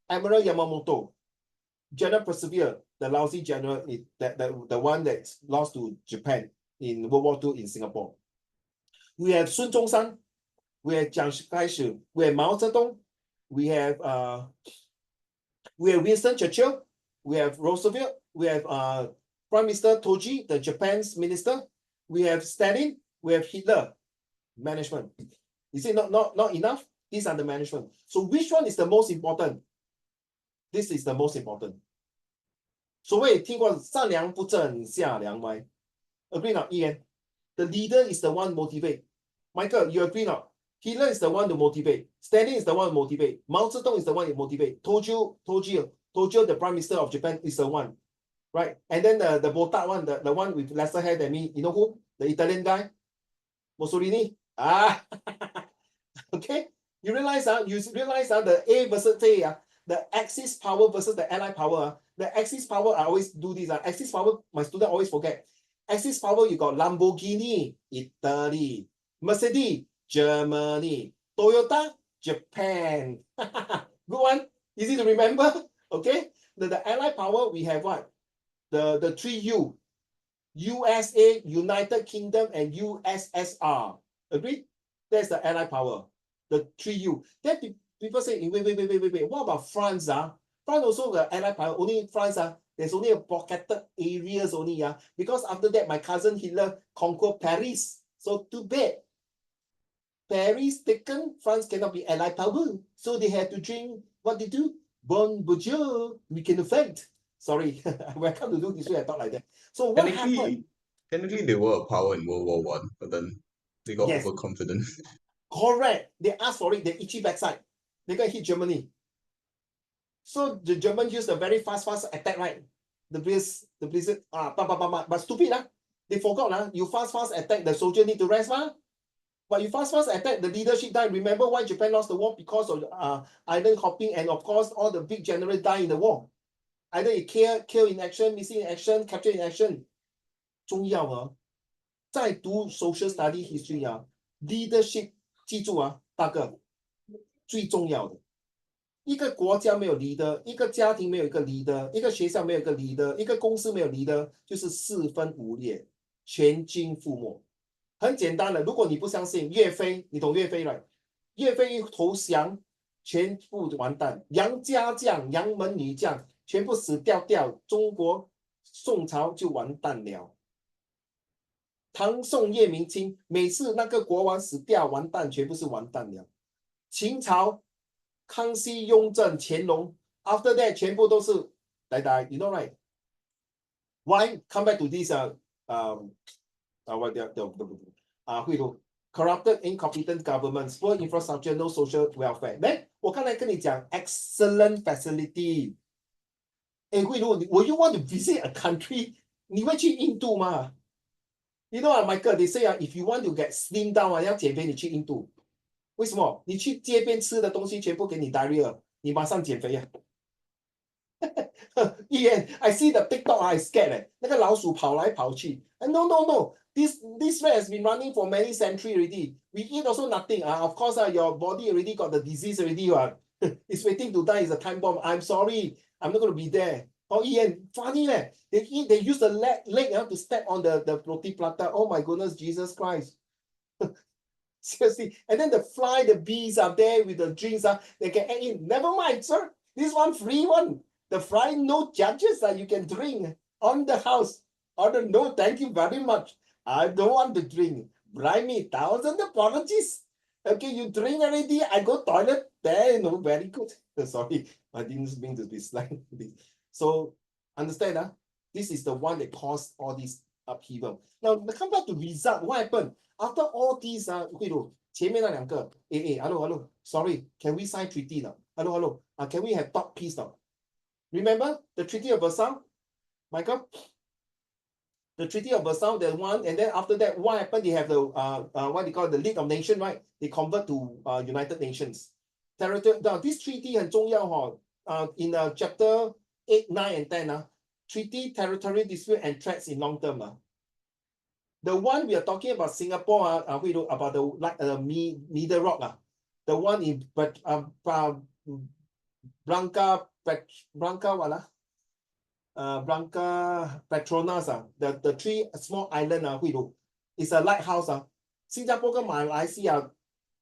Admiral Yamamoto. General Persevere, the lousy general, the one that lost to Japan in World War II in Singapore. We have Sun Zhongshan, we have Jiang Kai-shi, we have Mao Zedong, we have Winston Churchill, we have Roosevelt, we have Prime Minister Toji, the Japan's minister, we have Stalin, we have Hitler. Management. Is it not enough? These are the management. So which one is the most important? This is the most important. 所谓听过上梁不正下梁歪 ，agree not, Ian? The leader is the one motivate. Michael, you agree not? Hitler is the one to motivate. Stalin is the one to motivate. Mao Zedong is the one to motivate. Tojo, the Prime Minister of Japan is the one, right? And then the botak one, the one with lesser hair than me, you know who? The Italian guy, Mussolini. Okay. You realize the A versus A, the Axis power versus the Allied power. The Axis power, I always do this. Axis power, my student always forget. Axis power, you got Lamborghini, Italy, Mercedes, Germany, Toyota, Japan. Good one. Easy to remember. Okay. The Allied power, we have what? The 3U. USA, United Kingdom, and USSR. Agree? That's the Allied power. The 3U. Then people say, wait. What about France? France also the Allied power. Only France, there's only a pocketed areas only. Because after that, my cousin Hitler conquered Paris. So too bad. Paris taken, France cannot be Allied power. So they had to drink, what they do? Bon bonjour, we can fight. Sorry, welcome to do this way. I thought like that. So what happened? Technically, they were a power in World War One, but then they got Yes. overconfident. Correct. They asked for it. They itchy backside. They got hit Germany. So the Germans used a very fast attack, right? The blizzard, but stupid, They forgot, you fast attack, the soldier need to rest, But you fast attack, the leadership died. Remember why Japan lost the war? Because of island hopping, and of course all the big generals die in the war. Either you kill in action, missing in action, capture in action. 重要在读 social study history leadership 记住大哥最重要的。一个国家没有 leader， 一个家庭没有一个 leader， 一个学校没有一个 leader， 一个公司没有 leader， 就是四分五裂，全军覆没。很简单的，如果你不相信岳飞，你懂岳飞 right？ 岳飞一投降，全部完蛋，杨家将、杨门女将全部死掉，中国宋朝就完蛋了。唐宋叶明清，每次那个国王死掉，完蛋，全部是完蛋了。秦朝，康熙、雍正、乾隆 ，after that 全部都是you know right? Why come back to this what会读 corrupted, incompetent governments, poor infrastructure, no social welfare. Then 我刚才跟你讲 excellent facility. 哎，慧茹，you want to visit a country? 你会去印度吗？You know, Michael, they say if you want to get slim down 要减肥，你去印度。为什么？你去街边吃的东西全部给你 diarrhea，你马上减肥啊！Ian, I see the TikTok, I scared 那个老鼠跑来跑去。No. This rat has been running for many centuries already. We eat also nothing. Of course, your body already got the disease already. It's waiting to die. It's a time bomb. I'm sorry. I'm not going to be there. Oh, Ian, funny leh. They use the leg to step on the roti prata. Oh my goodness, Jesus Christ. Seriously. And then the fly, the bees are there with the drinks. They can add in. Never mind, sir. This one free one. The fry, no charges you can drink on the house. Order, no, thank you very much. I don't want to drink. Bribe me, 1,000 apologies. Okay, you drink already. I go toilet. There, no, very good. Sorry, I didn't mean to be slang. So, understand, this is the one that caused all this upheaval. Now, come back to result. What happened? After all these, 慧茹，前面那两个, hello, sorry, can we sign treaty now? Hello, can we have talk peace now? Remember the Treaty of Versailles, Michael? The Treaty of Versailles, the one, and then after that, what happened? They have the what they call the League of Nations, right? They convert to United Nations. Territory. Now this treaty 很重要in chapter 8, 9, and 10 treaty, territory dispute, and threats in long term. The one we are talking about Singapore, we know about the Middle Rock, the one in Blanca Petronas, the three small island, it's a lighthouse. Singapore and Malaysia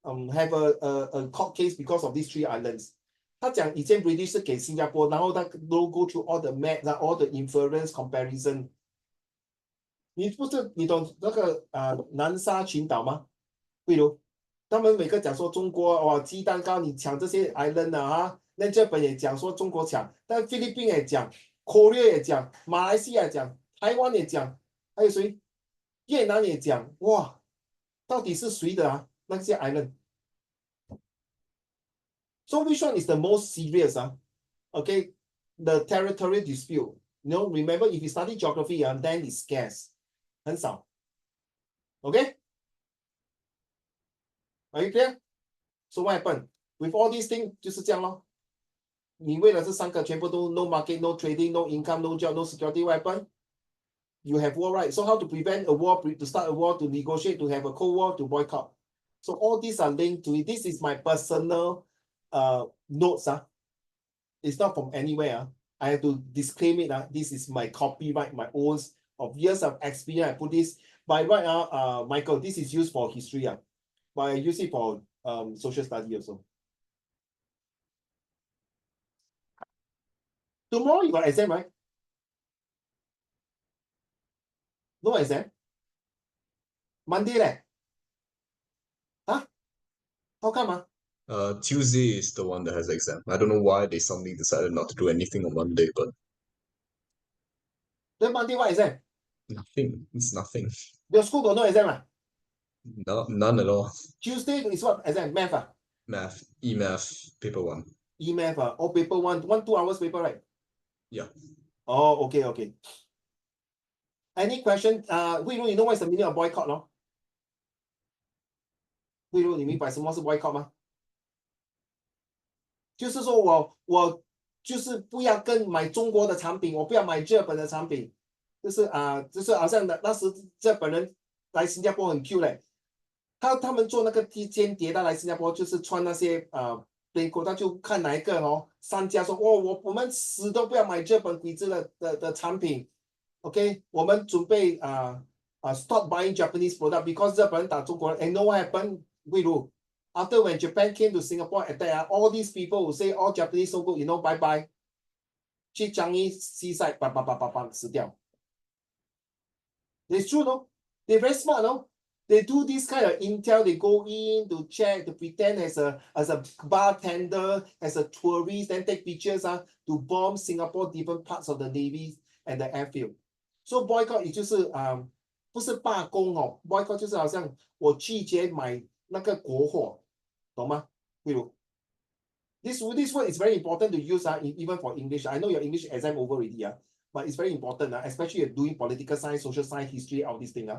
have a court case because of these three islands. 他讲以前 British 是给新加坡，然后他 go through all the maps, all the inference comparison. 你懂那个南沙群岛吗？比如他们每个讲说中国鸡蛋糕你抢这些 island 那日本也讲说中国抢，但菲律宾也讲 ，Korea 也讲，马来西亚也讲，台湾也讲，还有谁？越南也讲，哇，到底是谁的那些 island？ So which one is the most serious? Okay, the territorial dispute. Remember if you study geography, then it's scarce. 很少 ，OK？ Are you clear? So what happened? With all these things 就是这样咯。你为了这三个全部都 no market, no trading, no income, no job, no security, what happened? You have war, right? So how to prevent a war, to start a war, to negotiate, to have a cold war, to boycott? So all these are linked to it. This is my personal notes. It's not from anywhere. I have to disclaim it. This is my copyright, my own of years of experience. I put this by right, Michael. This is used for history, but I use it for social study also. Tomorrow you got exam, right? No exam. Monday, leh? Huh? How come? Tuesday is the one that has exam. I don't know why they suddenly decided not to do anything on Monday, but Then Monday what exam? nothing. It's nothing. Your school got no exam? No, none at all. Tuesday is what exam? Math? Math, E-math, paper 1. E-math? Or paper 1, 2 hours paper, right? Yeah. Oh, okay. Any question? Hui Lu, you know what is the meaning of boycott, no? Hui Lu, 你明白什么是 boycott 吗？就是说我就是不要跟买中国的产品，我不要买日本的产品，就是好像那时日本人来新加坡很 Q 嘞，他们做那个间谍，他来新加坡就是穿那些美国，他就看哪一个商家说我们死都不要买日本鬼子的产品 ，OK， 我们准备stop buying Japanese product because 日本人打中国人 ，and know what happened？ 例如 After when Japan came to Singapore attack, all these people who say all Japanese so good, bye bye. 去 Changi seaside, 死掉. It's true, no? They're very smart, no? They do this kind of intel, they go in to check, to pretend as a bartender, as a tourist, then take pictures to bomb Singapore different parts of the Navy and the airfield. So boycott 也就是不是罢工哦 boycott 就是好像我拒绝买那个国货，懂吗？例如 this word is very important to use even for English. I know your English exam over already, but it's very important, especially if you're doing political science, social science, history, all these things.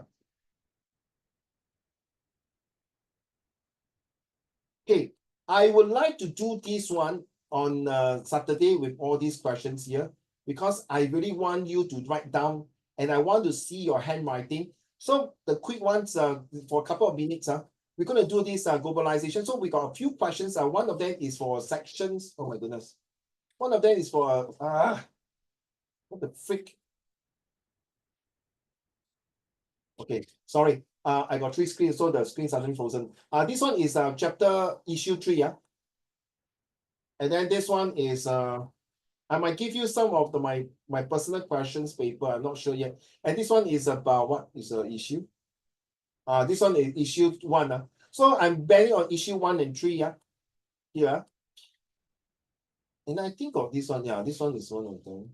Okay, I would like to do this one on Saturday with all these questions here, because I really want you to write down and I want to see your handwriting. So the quick ones for a couple of minutes, we're going to do this globalization. So we got a few questions. One of them is for sections. Oh my goodness. One of them is for, what the freak? Okay, sorry. I got 3 screens, so the screen suddenly frozen. This one is chapter issue 3, and then this one is I might give you some of my personal questions paper. I'm not sure yet. And this one is about what is the issue? This one is issue 1. So I'm betting on issue 1 and 3. Here. And I think of this one. Yeah, this one is one of them.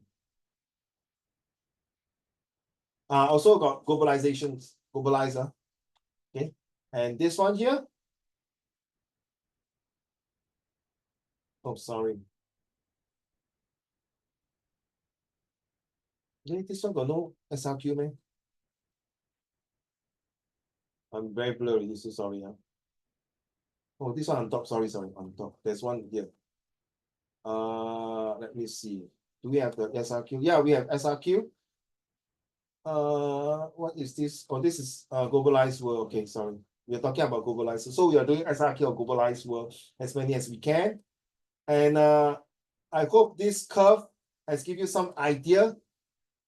Also got globalizer. Okay, and this one here. Oh, sorry. This one got no SRQ, man. I'm very blurry, so sorry. Oh, this one on top. Sorry, on top. There's one here. Let me see. Do we have the SRQ? Yeah, we have SRQ. What is this? Oh, this is globalized world. Okay, sorry. We're talking about globalized. So we are doing SRQ or globalized world as many as we can. And I hope this curve has given you some idea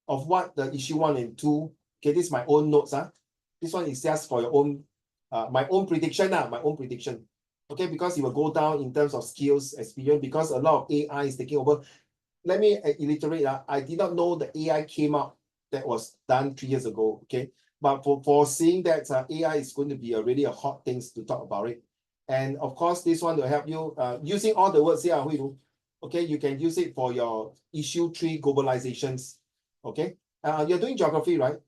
of what the issue 1 and 2. Okay, this is my own notes. This one is just for your own, my own prediction. My own prediction. Okay, because it will go down in terms of skills, experience, because a lot of AI is taking over. Let me reiterate. I did not know the AI came out that was done 3 years ago. Okay, but for seeing that AI is going to be really a hot things to talk about it. And of course, this one will help you using all the words here. Okay, you can use it for your issue 3 globalizations. Okay, you're doing geography, right?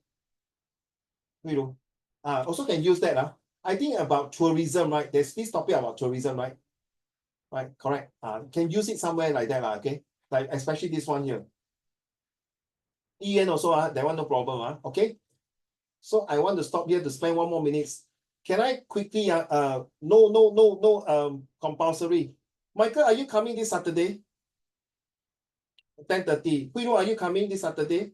Also can use that. I think about tourism, right? There's this topic about tourism, right? Right, correct. Can use it somewhere like that, okay? Like especially this one here. EN also, that one no problem, okay? So I want to stop here to spend 1 more minutes. Can I quickly, no, compulsory. Michael, are you coming this Saturday? 10:30. Huiru, are you coming this Saturday?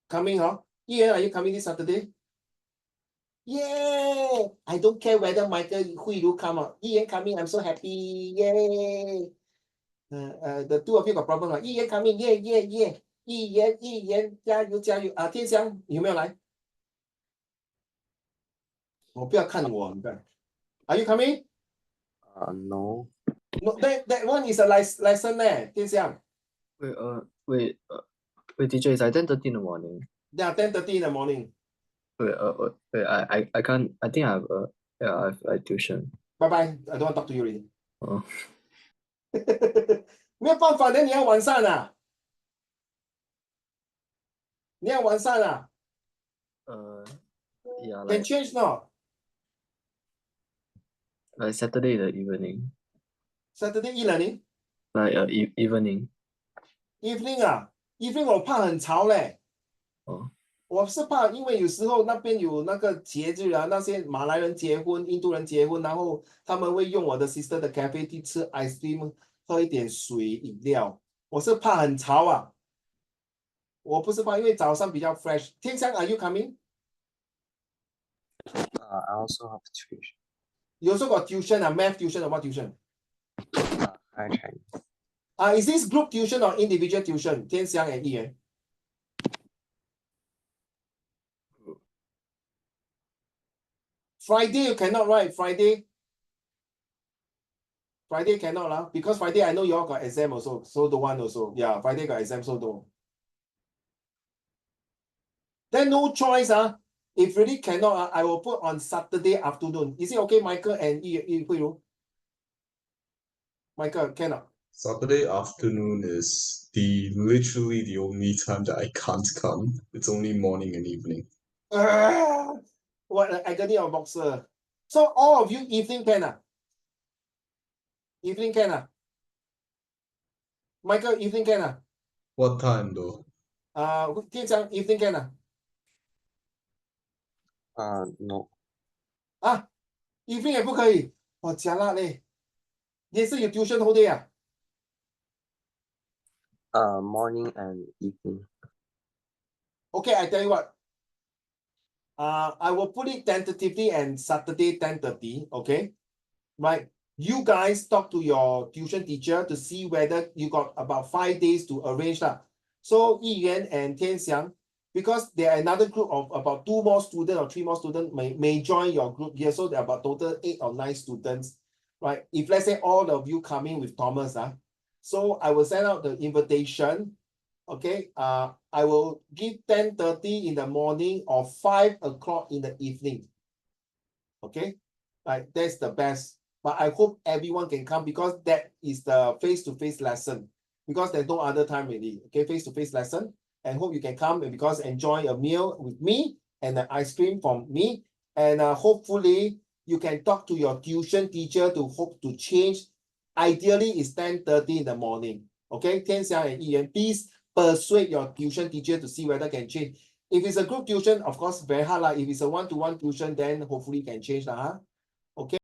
Coming, huh? EN, are you coming this Saturday? Yeah, I don't care whether Michael Huiru come out. EN coming, I'm so happy. Yay. The 2 of you got problem. EN coming, yeah. EN加油加油。天香有没有来？我不要看我，你看。Are you coming? No. No, that one is a lesson 天香。Wait, teacher, it's like 10:30 in the morning. Yeah, 10:30 in the morning. Wait, I can't. I think I have I have tuition. Bye bye. I don't want to talk to you already. 哦，没有办法，那你要晚上啊？你要晚上啊yeah, ？Can like change not? Saturday the evening, Saturday e-learning like evening. evening 啊？evening 我怕很潮嘞。哦，我是怕，因为有时候那边有那个节日那些马来人结婚、印度人结婚，然后他们会用我的 sister 的 cafe 去吃 ice cream，喝一点水饮料。我是怕很潮啊。我不是怕，因为早上比较 fresh。天香 ，Are you coming? I also have tuition. You also got tuition math tuition or what tuition? Higher Chinese. Is this group tuition or individual tuition? 天香 and Ian. Friday you cannot, right? Friday cannot lah, because Friday I know you all got exam also, so don't want also. Yeah, Friday got exam, so don't. Then no choice, if really cannot, I will put on Saturday afternoon. Is it okay, Michael and Yi Hui? Michael, cannot. Saturday afternoon is literally the only time that I can't come. It's only morning and evening. What agony of boxer. So all of you evening can. Evening can. Michael, evening can. What time though? Tian evening can. No. Evening 也不可以。哇，假辣嘞！也是有 tuition whole day 啊。Morning and evening. Okay, I tell you what. I will put it tentatively and Saturday 10:30. Okay, right. You guys talk to your tuition teacher to see whether you got about 5 days to arrange lah. So Yi Yuan and Tian Xiang, because there are another group of about 2 more students or 3 more students may join your group here. So there are about total 8 or 9 students, right? If let's say all of you coming with Thomas, so I will send out the invitation. Okay, I will give 10:30 in the morning or 5 o'clock in the evening. Okay, right, that's the best. But I hope everyone can come because that is the face-to-face lesson. Because there's no other time really. Okay, face-to-face lesson. And hope you can come and because enjoy a meal with me and the ice cream from me. And hopefully you can talk to your tuition teacher to hope to change. Ideally, it's 10:30 in the morning. Okay, Tian Xiang and Yi Yuan, please persuade your tuition teacher to see whether can change. If it's a group tuition, of course, very hard. If it's a one-to-one tuition, then hopefully can change. Okay.